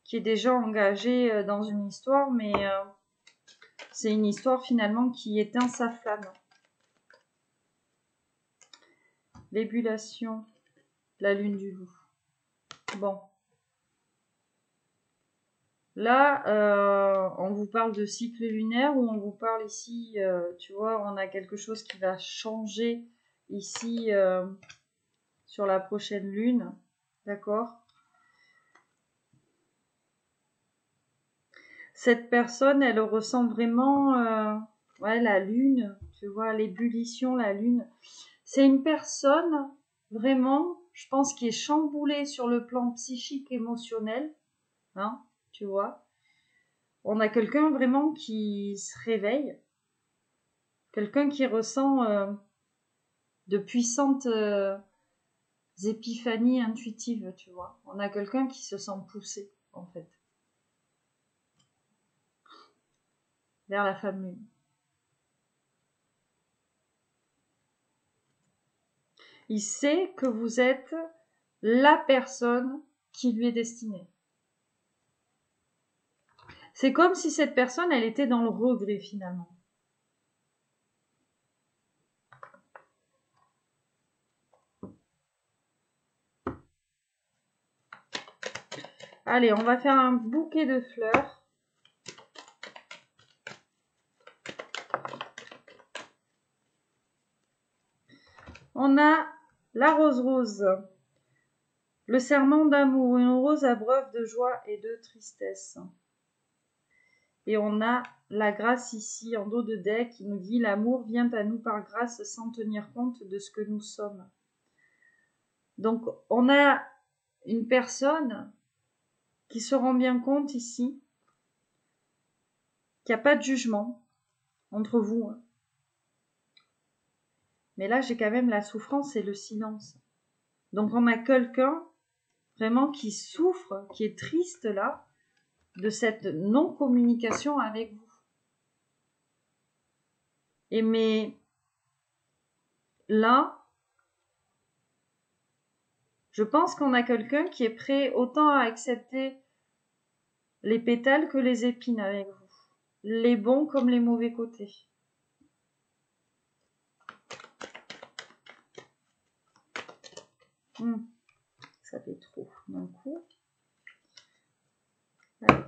qui est déjà engagée dans une histoire, mais c'est une histoire finalement qui éteint sa flamme. L'ébullition, la lune du loup. Bon. Là, on vous parle de cycle lunaire ou on vous parle ici, tu vois, on a quelque chose qui va changer ici sur la prochaine lune. D'accord ? Cette personne, elle ressent vraiment ouais, la lune, tu vois, l'ébullition, la lune. C'est une personne, vraiment, je pense, qui est chamboulé sur le plan psychique, émotionnel. Hein, tu vois. On a quelqu'un vraiment qui se réveille. Quelqu'un qui ressent de puissantes épiphanies intuitives, tu vois. On a quelqu'un qui se sent poussé, en fait, vers la femme lune. Il sait que vous êtes la personne qui lui est destinée. C'est comme si cette personne, elle était dans le regret finalement. Allez, on va faire un bouquet de fleurs. On a la rose rose, le serment d'amour, une rose abreuve de joie et de tristesse. Et on a la grâce ici en dos de deck qui nous dit l'amour vient à nous par grâce sans tenir compte de ce que nous sommes. Donc on a une personne qui se rend bien compte ici qu'il n'y a pas de jugement entre vous. Mais là, j'ai quand même la souffrance et le silence. Donc on a quelqu'un vraiment qui souffre, qui est triste là, de cette non-communication avec vous. Et mais là, je pense qu'on a quelqu'un qui est prêt autant à accepter les pétales que les épines avec vous. Les bons comme les mauvais côtés. Ça fait trop d'un coup. Allez.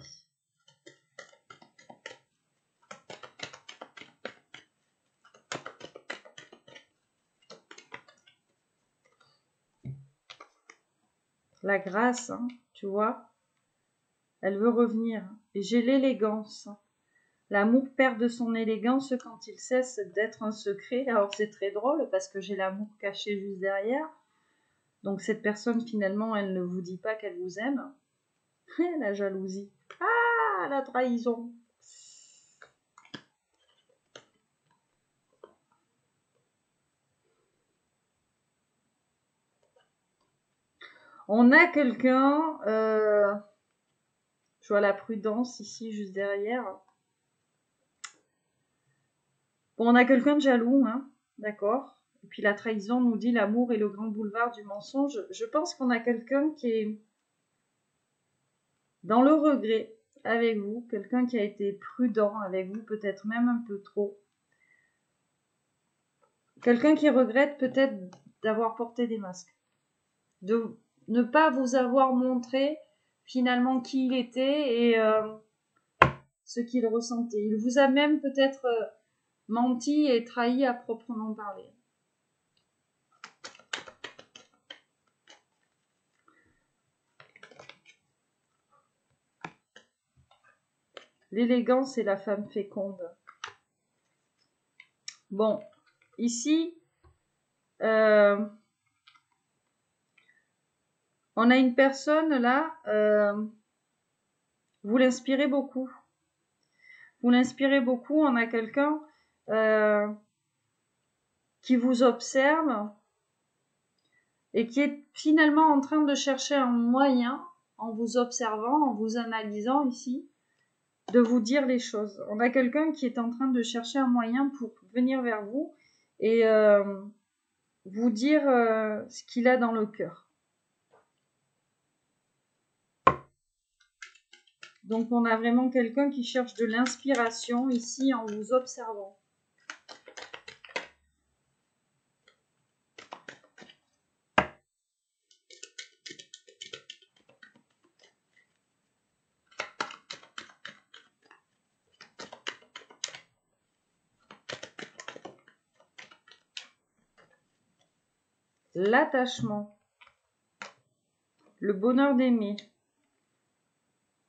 La grâce, hein, tu vois, elle veut revenir. Et j'ai l'élégance. L'amour perd de son élégance quand il cesse d'être un secret. Alors c'est très drôle parce que j'ai l'amour caché juste derrière. Donc cette personne finalement, elle ne vous dit pas qu'elle vous aime. La jalousie. Ah, la trahison. On a quelqu'un, je vois la prudence ici juste derrière. Bon, on a quelqu'un de jaloux, hein, d'accord. Et puis la trahison nous dit l'amour est le grand boulevard du mensonge. Je pense qu'on a quelqu'un qui est dans le regret avec vous, quelqu'un qui a été prudent avec vous, peut-être même un peu trop. Quelqu'un qui regrette peut-être d'avoir porté des masques, de ne pas vous avoir montré finalement qui il était et ce qu'il ressentait. Il vous a même peut-être menti et trahi à proprement parler. L'élégance et la femme féconde. Bon, ici, on a une personne là, vous l'inspirez beaucoup. Vous l'inspirez beaucoup, on a quelqu'un qui vous observe et qui est finalement en train de chercher un moyen, en vous observant, en vous analysant ici, de vous dire les choses. On a quelqu'un qui est en train de chercher un moyen pour venir vers vous et vous dire ce qu'il a dans le cœur. Donc on a vraiment quelqu'un qui cherche de l'inspiration ici en vous observant. L'attachement. Le bonheur d'aimer.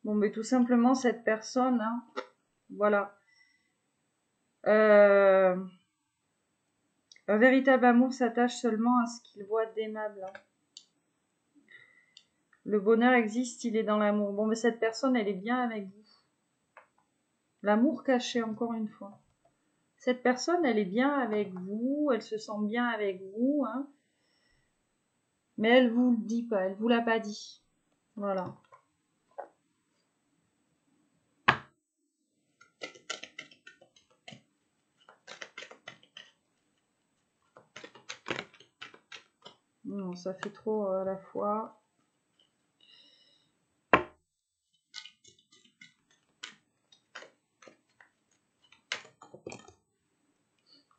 Bon, mais tout simplement, cette personne, hein, voilà. Un véritable amour s'attache seulement à ce qu'il voit d'aimable. Le bonheur existe, il est dans l'amour. Bon, mais cette personne, elle est bien avec vous. L'amour caché, encore une fois. Cette personne, elle est bien avec vous, elle se sent bien avec vous, hein. Mais elle vous le dit pas, elle vous l'a pas dit. Voilà. Non, ça fait trop à la fois.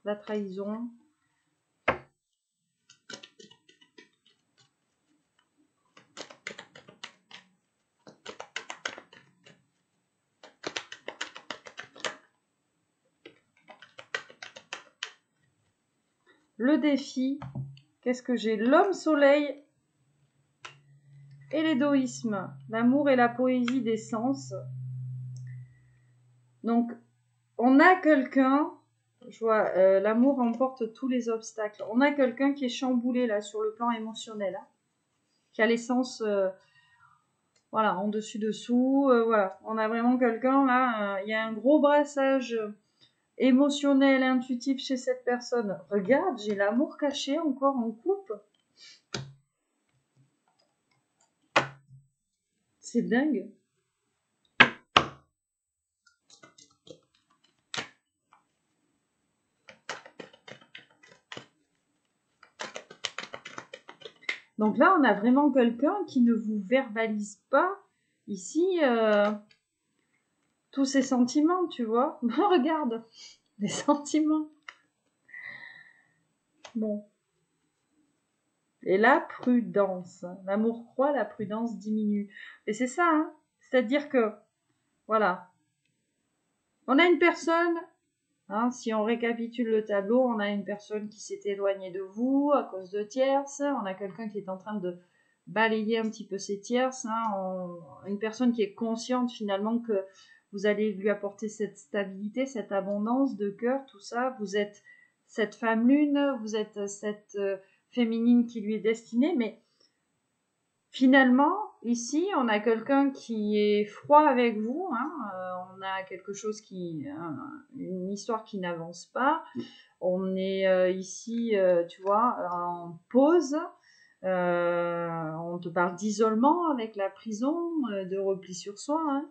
La trahison. Le défi. Qu'est-ce que j'ai? L'homme soleil et l'égoïsme. L'amour et la poésie des sens. Donc, on a quelqu'un, je vois, l'amour emporte tous les obstacles. On a quelqu'un qui est chamboulé là sur le plan émotionnel, hein, qui a l'essence, voilà, en dessus-dessous, voilà. On a vraiment quelqu'un là, il y a un gros brassage émotionnel, intuitif chez cette personne. Regarde, j'ai l'amour caché encore en couple. C'est dingue. Donc là, on a vraiment quelqu'un qui ne vous verbalise pas ici tous ses sentiments, tu vois. Regarde, les sentiments. Bon. Et la prudence. L'amour croît, la prudence diminue. Et c'est ça, hein. C'est-à-dire que, voilà. On a une personne, hein, si on récapitule le tableau, on a une personne qui s'est éloignée de vous à cause de tierces. On a quelqu'un qui est en train de balayer un petit peu ses tierces. Hein. Une personne qui est consciente finalement que vous allez lui apporter cette stabilité, cette abondance de cœur, tout ça. Vous êtes cette femme lune, vous êtes cette féminine qui lui est destinée, mais finalement, ici, on a quelqu'un qui est froid avec vous, hein, on a quelque chose une histoire qui n'avance pas, on est ici, tu vois, en pause, on te parle d'isolement avec la prison, de repli sur soi, hein.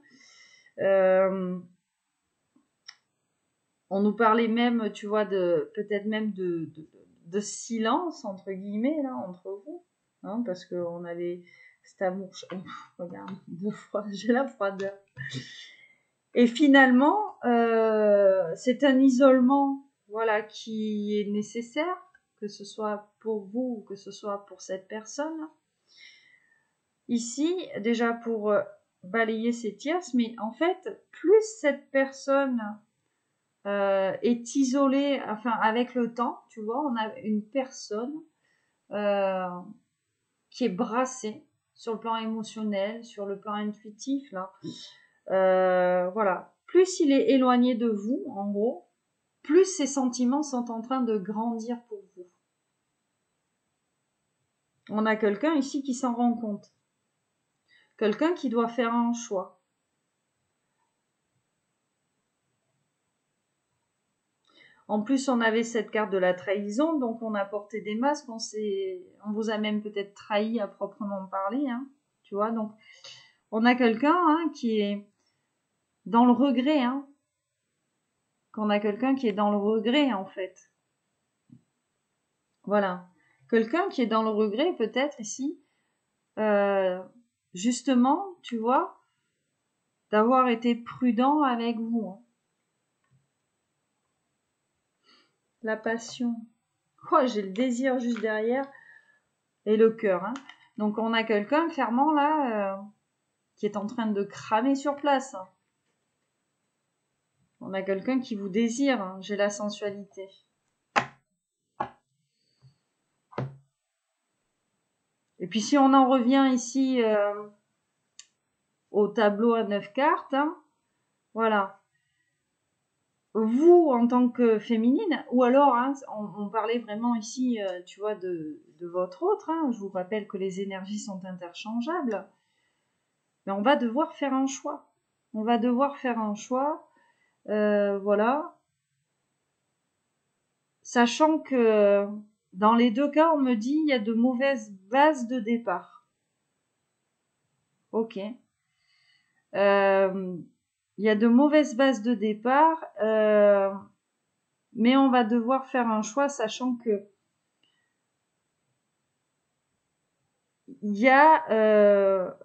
On nous parlait même, tu vois, peut-être même de silence, entre guillemets, là, entre vous, hein, parce qu'on avait cet amour. Regarde, 2 fois, j'ai la froideur. Et finalement, c'est un isolement, voilà, qui est nécessaire, que ce soit pour vous ou que ce soit pour cette personne. Ici, déjà pour balayer ces tierces, mais en fait, plus cette personne est isolée, enfin avec le temps, tu vois, on a une personne qui est brassée sur le plan émotionnel, sur le plan intuitif, là. Voilà. Plus il est éloigné de vous, en gros, plus ses sentiments sont en train de grandir pour vous. On a quelqu'un ici qui s'en rend compte. Quelqu'un qui doit faire un choix. En plus, on avait cette carte de la trahison, donc on a porté des masques, on vous a même peut-être trahi à proprement parler, hein, tu vois. Donc, on a quelqu'un, hein, qui est dans le regret, hein. Qu'on a quelqu'un qui est dans le regret, en fait. Voilà. Quelqu'un qui est dans le regret, peut-être ici, justement, tu vois, d'avoir été prudent avec vous, hein. La passion. Oh, j'ai le désir juste derrière et le cœur, hein. Donc on a quelqu'un clairement là qui est en train de cramer sur place. On a quelqu'un qui vous désire, hein. J'ai la sensualité. Et puis si on en revient ici au tableau à 9 cartes, hein, voilà. vous, en tant que féminine, ou alors, hein, on parlait vraiment ici, tu vois, de votre autre, hein, je vous rappelle que les énergies sont interchangeables, mais on va devoir faire un choix. On va devoir faire un choix, voilà, sachant que dans les deux cas, on me dit il y a de mauvaises bases de départ. Ok. Il y a de mauvaises bases de départ, mais on va devoir faire un choix, sachant que il y a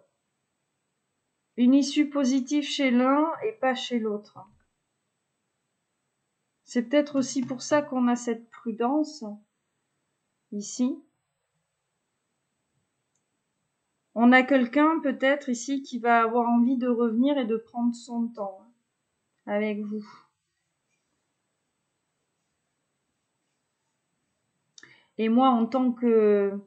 une issue positive chez l'un et pas chez l'autre. C'est peut-être aussi pour ça qu'on a cette prudence ici. On a quelqu'un peut-être ici qui va avoir envie de revenir et de prendre son temps avec vous. Et moi, en tant que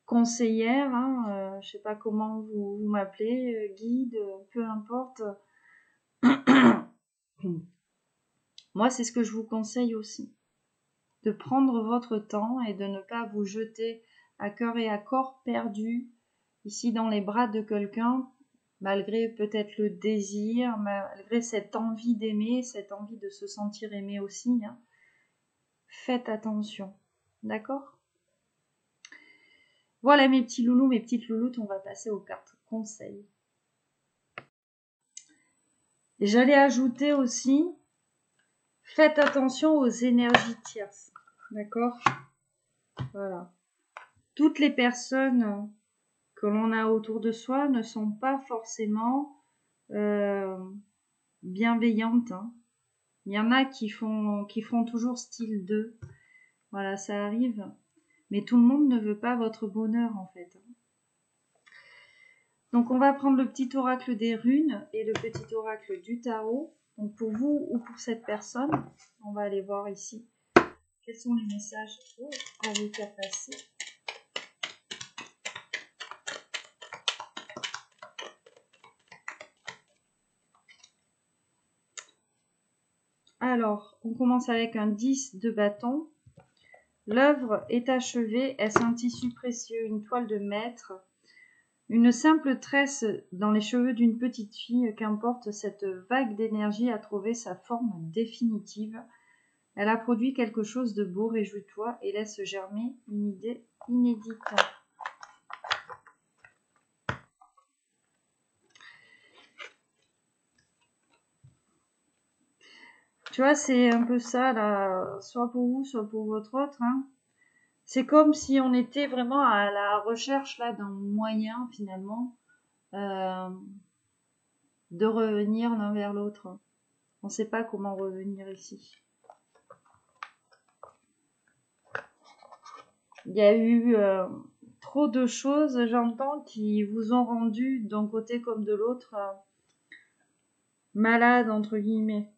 conseillère, hein, je sais pas comment vous m'appelez, guide, peu importe. Moi, c'est ce que je vous conseille aussi. De prendre votre temps et de ne pas vous jeter à cœur et à corps perdu ici dans les bras de quelqu'un, malgré peut-être le désir, malgré cette envie d'aimer, cette envie de se sentir aimé aussi. Hein. Faites attention, d'accord? Voilà mes petits loulous, mes petites louloutes, on va passer aux cartes conseils. Et j'allais ajouter aussi, faites attention aux énergies tierces, d'accord? Voilà. Toutes les personnes que l'on a autour de soi ne sont pas forcément bienveillantes. Hein. Il y en a qui font toujours style 2. Voilà, ça arrive. Mais tout le monde ne veut pas votre bonheur en fait. Donc on va prendre le petit oracle des runes et le petit oracle du tarot. Donc pour vous ou pour cette personne, on va aller voir ici quels sont les messages à vous faire passer. Alors, on commence avec un 10 de bâton. L'œuvre est achevée, est-ce un tissu précieux, une toile de maître, une simple tresse dans les cheveux d'une petite fille, qu'importe, cette vague d'énergie a trouvé sa forme définitive. Elle a produit quelque chose de beau, réjouis-toi et laisse germer une idée inédite. Tu vois, c'est un peu ça, là, soit pour vous, soit pour votre autre. Hein. C'est comme si on était vraiment à la recherche là d'un moyen, finalement, de revenir l'un vers l'autre. On ne sait pas comment revenir ici. Il y a eu trop de choses, j'entends, qui vous ont rendu d'un côté comme de l'autre malade, entre guillemets.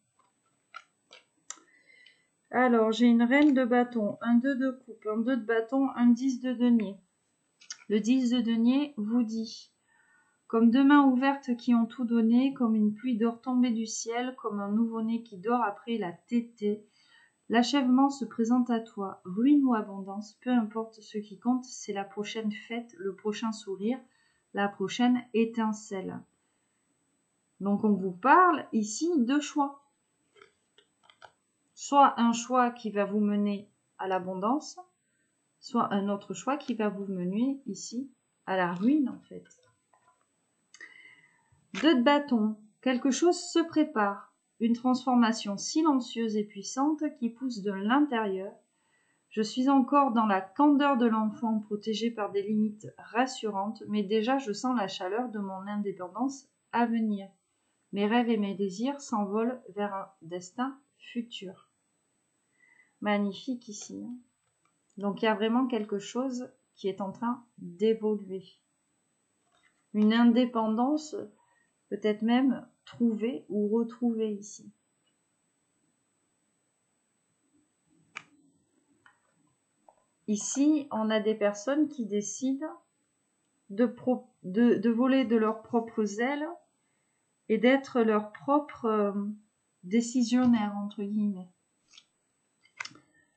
Alors, j'ai une reine de bâton, un 2 de coupe, un 2 de bâton, un 10 de denier. Le 10 de denier vous dit, comme deux mains ouvertes qui ont tout donné, comme une pluie d'or tombée du ciel, comme un nouveau-né qui dort après la tétée, l'achèvement se présente à toi, ruine ou abondance, peu importe ce qui compte, c'est la prochaine fête, le prochain sourire, la prochaine étincelle. Donc on vous parle ici de choix. Soit un choix qui va vous mener à l'abondance, soit un autre choix qui va vous mener ici à la ruine en fait. 2 de bâton, quelque chose se prépare, une transformation silencieuse et puissante qui pousse de l'intérieur. Je suis encore dans la candeur de l'enfant protégé par des limites rassurantes, mais déjà je sens la chaleur de mon indépendance à venir. Mes rêves et mes désirs s'envolent vers un destin futur. Magnifique ici. Donc il y a vraiment quelque chose qui est en train d'évoluer. Une indépendance peut-être même trouvée ou retrouvée ici. Ici, on a des personnes qui décident de voler de leurs propres ailes et d'être leur propre décisionnaire, entre guillemets.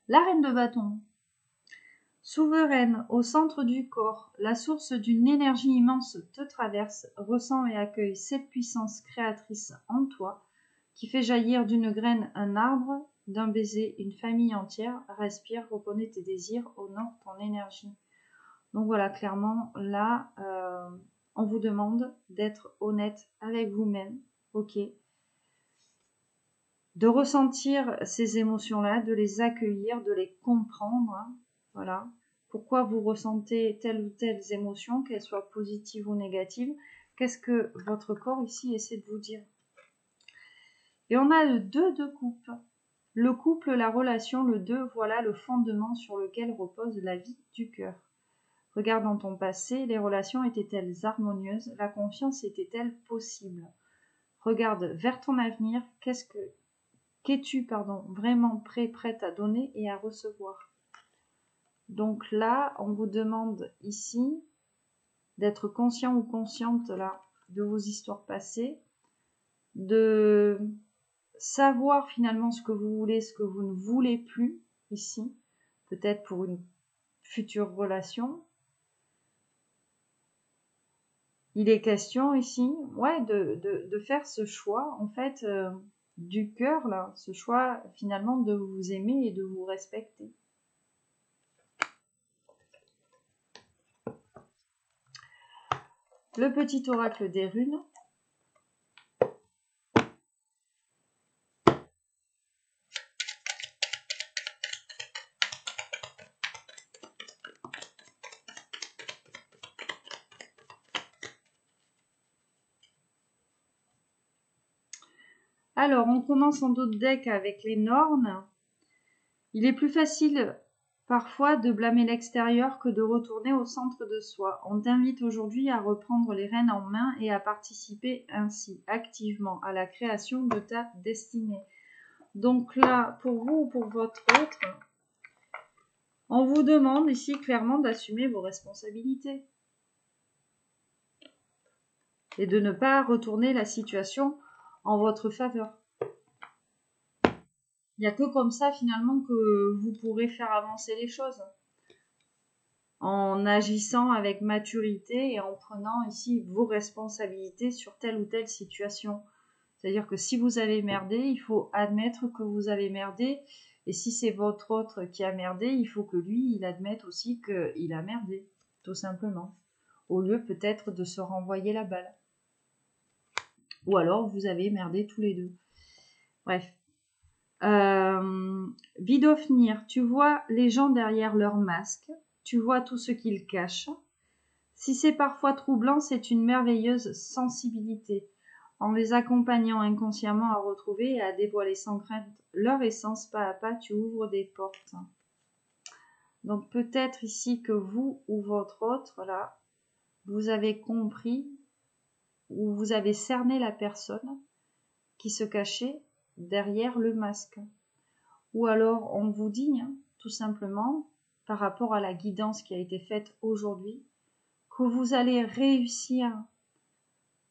La reine de bâton. Souveraine, au centre du corps, la source d'une énergie immense te traverse, ressent et accueille cette puissance créatrice en toi, qui fait jaillir d'une graine un arbre, d'un baiser une famille entière. Respire, reconnais tes désirs, honore ton énergie. Donc voilà, clairement, là, on vous demande d'être honnête avec vous-même, ok, de ressentir ces émotions-là, de les accueillir, de les comprendre, hein, voilà. Pourquoi vous ressentez telle ou telle émotion, qu'elle soit positive ou négative, qu'est-ce que votre corps ici essaie de vous dire. Et on a le 2 de coupe. Le couple, la relation, le 2, voilà le fondement sur lequel repose la vie du cœur. Regarde dans ton passé, les relations étaient-elles harmonieuses, la confiance était-elle possible? Regarde vers ton avenir, qu'es-tu vraiment prête à donner et à recevoir? Donc là, on vous demande ici d'être conscient ou consciente là de vos histoires passées, de savoir finalement ce que vous voulez, ce que vous ne voulez plus ici, peut-être pour une future relation. Il est question ici, ouais, de faire ce choix en fait du cœur là, ce choix finalement de vous aimer et de vous respecter. Le petit oracle des runes. Alors, on commence en dos de deck avec les Nornes. Il est plus facile parfois de blâmer l'extérieur que de retourner au centre de soi. On t'invite aujourd'hui à reprendre les rênes en main et à participer ainsi activement à la création de ta destinée. Donc là, pour vous ou pour votre autre, on vous demande ici clairement d'assumer vos responsabilités et de ne pas retourner la situation en votre faveur. Il n'y a que comme ça finalement que vous pourrez faire avancer les choses. En agissant avec maturité et en prenant ici vos responsabilités sur telle ou telle situation. C'est-à-dire que si vous avez merdé, il faut admettre que vous avez merdé. Et si c'est votre autre qui a merdé, il faut que lui, il admette aussi qu'il a merdé, tout simplement. Au lieu peut-être de se renvoyer la balle. Ou alors vous avez merdé tous les deux. Bref. Vidofnir, tu vois les gens derrière leur masque, tu vois tout ce qu'ils cachent. Si c'est parfois troublant, c'est une merveilleuse sensibilité. En les accompagnant inconsciemment à retrouver et à dévoiler sans crainte leur essence, pas à pas, tu ouvres des portes. Donc peut-être ici que vous ou votre autre, là, vous avez compris ou vous avez cerné la personne qui se cachait derrière le masque. Ou alors on vous dit, hein, tout simplement, par rapport à la guidance qui a été faite aujourd'hui, que vous allez réussir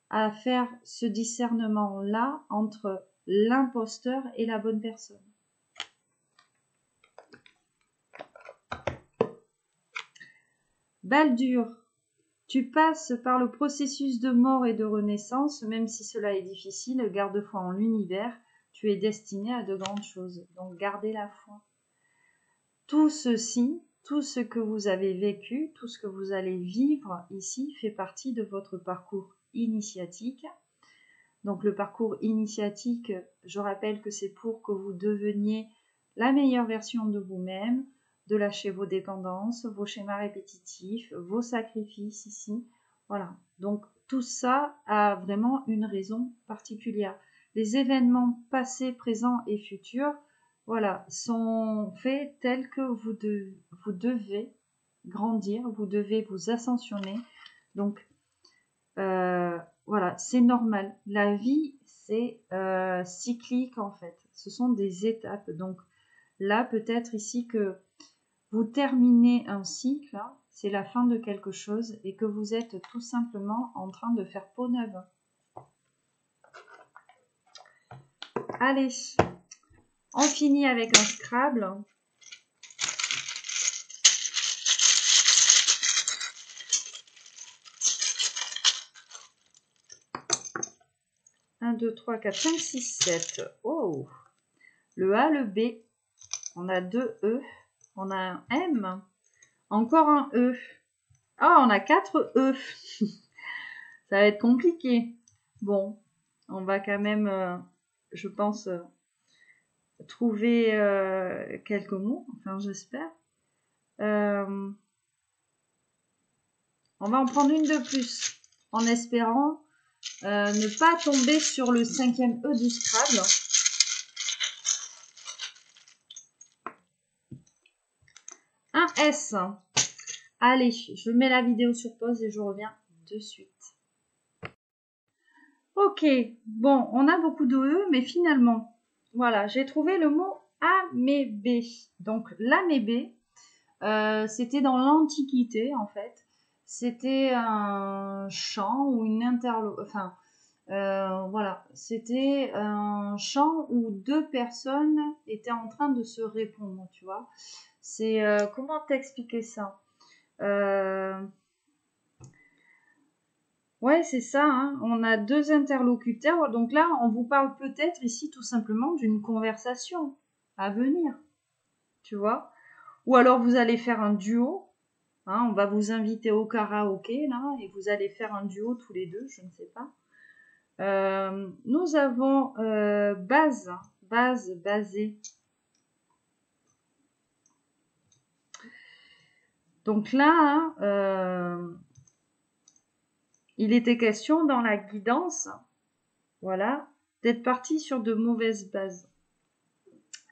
à faire ce discernement-là entre l'imposteur et la bonne personne. Baldur, tu passes par le processus de mort et de renaissance, même si cela est difficile, garde foi en l'univers, tu es destiné à de grandes choses, donc gardez la foi. Tout ceci, tout ce que vous avez vécu, tout ce que vous allez vivre ici fait partie de votre parcours initiatique. Donc le parcours initiatique, je rappelle que c'est pour que vous deveniez la meilleure version de vous-même, de lâcher vos dépendances, vos schémas répétitifs, vos sacrifices ici. Voilà. Donc tout ça a vraiment une raison particulière. Les événements passés, présents et futurs, voilà, sont faits tels que vous devez grandir, vous devez vous ascensionner. Donc voilà, c'est normal. La vie, c'est cyclique en fait. Ce sont des étapes. Donc là, peut-être ici que vous terminez un cycle, hein, c'est la fin de quelque chose et que vous êtes tout simplement en train de faire peau neuve. Allez, on finit avec un Scrabble. Un, 2, 3, 4, 5, 6, 7. Oh! Le A, le B. On a 2 E. On a un M. Encore un E. Ah, on a 4 E. Ça va être compliqué. Bon, on va quand même, je pense, trouver quelques mots. Enfin, j'espère. On va en prendre une de plus, en espérant ne pas tomber sur le 5e E du Scrabble. Un S. Allez, je mets la vidéo sur pause et je reviens de suite. Ok, bon, on a beaucoup de E, mais finalement, voilà, j'ai trouvé le mot amébé. Donc, l'amébé, c'était dans l'Antiquité, en fait. C'était un chant ou une enfin, voilà, c'était un chant où 2 personnes étaient en train de se répondre, tu vois. C'est, comment t'expliquer ça? Ouais, c'est ça, hein. On a 2 interlocuteurs. Donc là, on vous parle peut-être ici tout simplement d'une conversation à venir, tu vois. Ou alors vous allez faire un duo. Hein, on va vous inviter au karaoké, là, et vous allez faire un duo tous les deux, je ne sais pas. Nous avons base, basé. Donc là, il était question dans la guidance, voilà, d'être parti sur de mauvaises bases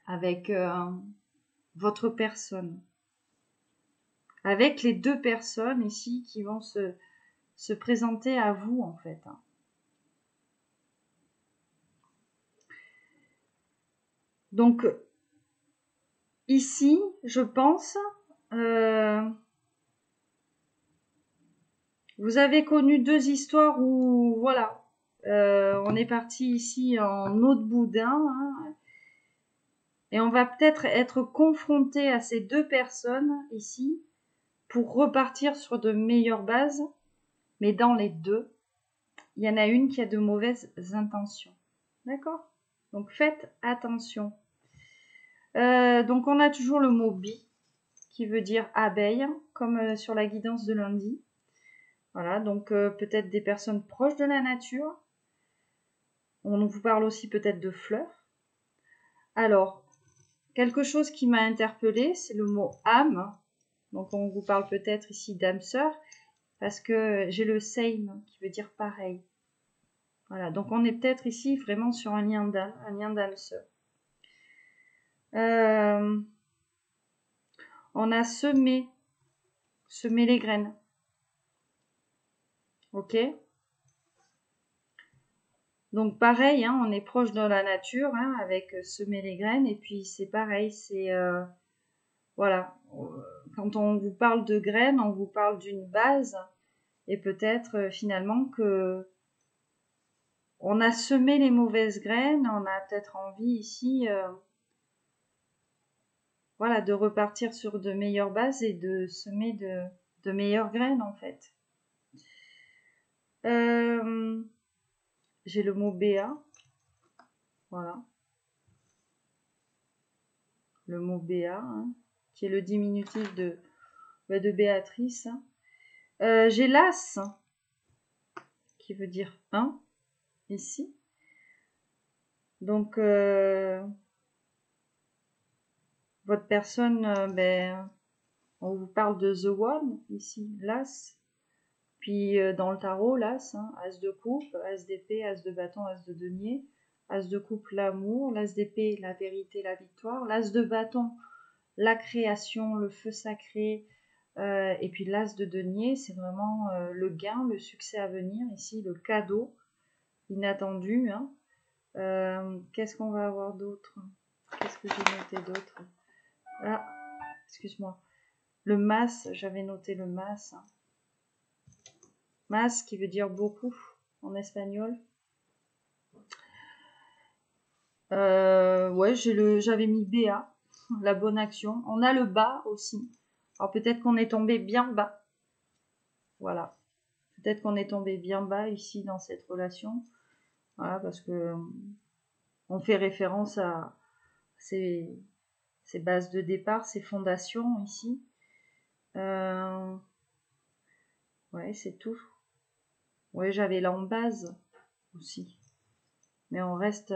avec votre personne. Avec les 2 personnes ici qui vont se présenter à vous, en fait. Donc, ici, je pense, vous avez connu 2 histoires où, voilà, on est parti ici en eau de boudin, hein, et on va peut-être être confronté à ces 2 personnes ici pour repartir sur de meilleures bases, mais dans les 2, il y en a une qui a de mauvaises intentions. D'accord? Donc faites attention. Donc on a toujours le mot bee qui veut dire abeille, comme sur la guidance de lundi. Voilà, donc peut-être des personnes proches de la nature. On vous parle aussi peut-être de fleurs. Alors, quelque chose qui m'a interpellée, c'est le mot âme. Donc on vous parle peut-être ici d'âme sœur, parce que j'ai le same qui veut dire pareil. Voilà, donc on est peut-être ici vraiment sur un lien d'âme sœur. On a semé les graines. Ok? Donc pareil, hein, on est proche de la nature, hein, avec semer les graines. Et puis c'est pareil, c'est voilà. Quand on vous parle de graines, on vous parle d'une base. Et peut-être finalement que on a semé les mauvaises graines. On a peut-être envie ici, voilà, de repartir sur de meilleures bases et de semer de meilleures graines en fait. J'ai le mot BA. Voilà. Le mot BA, hein, qui est le diminutif de Béatrice. J'ai l'as, qui veut dire 1, ici. Donc, votre personne, on vous parle de The One, ici, l'as. Puis, dans le tarot, l'as, hein, as de coupe, as d'épée, as de bâton, as de denier. As de coupe, l'amour. L'as d'épée, la vérité, la victoire. L'as de bâton, la création, le feu sacré. Et puis l'as de denier, c'est vraiment le gain, le succès à venir, ici, le cadeau inattendu. Hein. Qu'est-ce qu'on va avoir d'autre? Qu'est-ce que j'ai noté d'autre? Ah, excuse-moi. Le mas, j'avais noté le mas. Hein. Mas qui veut dire beaucoup en espagnol. Ouais, j'avais mis BA, la bonne action. On a le bas aussi. Alors peut-être qu'on est tombé bien bas. Voilà. Peut-être qu'on est tombé bien bas ici dans cette relation. Voilà, parce que on fait référence à ces bases de départ, ces fondations ici. Ouais, c'est tout. Ouais, j'avais là en base aussi. Mais on reste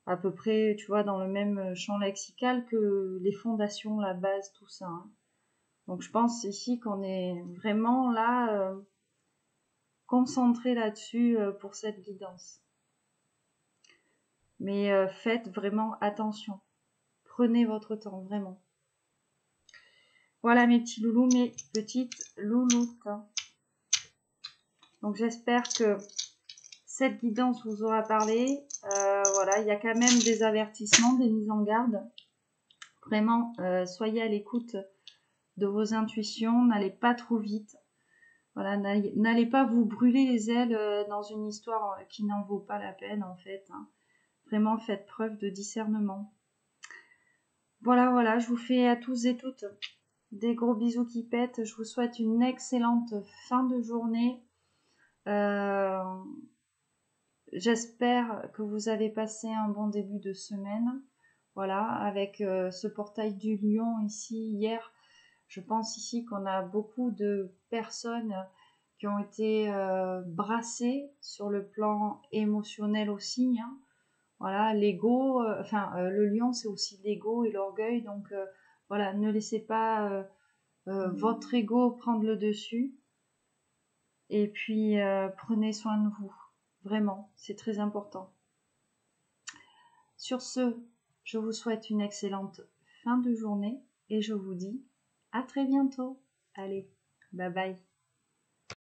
à peu près, tu vois, dans le même champ lexical que les fondations, la base, tout ça. Hein. Donc je pense ici qu'on est vraiment là concentré là-dessus pour cette guidance. Mais faites vraiment attention. Prenez votre temps, vraiment. Voilà mes petits loulous, mes petites louloutes. Donc j'espère que cette guidance vous aura parlé. Voilà, il y a quand même des avertissements, des mises en garde. Vraiment, soyez à l'écoute de vos intuitions, n'allez pas trop vite. Voilà, n'allez pas vous brûler les ailes dans une histoire qui n'en vaut pas la peine en fait. Hein. Vraiment, faites preuve de discernement. Voilà, voilà, je vous fais à tous et toutes des gros bisous qui pètent. Je vous souhaite une excellente fin de journée. J'espère que vous avez passé un bon début de semaine. Voilà, avec ce portail du lion ici hier. Je pense ici qu'on a beaucoup de personnes qui ont été brassées sur le plan émotionnel aussi. Hein. Voilà, l'ego, le lion c'est aussi l'ego et l'orgueil. Donc voilà, ne laissez pas votre ego prendre le dessus. Et puis prenez soin de vous. Vraiment, c'est très important. Sur ce, je vous souhaite une excellente fin de journée et je vous dis à très bientôt. Allez, bye bye.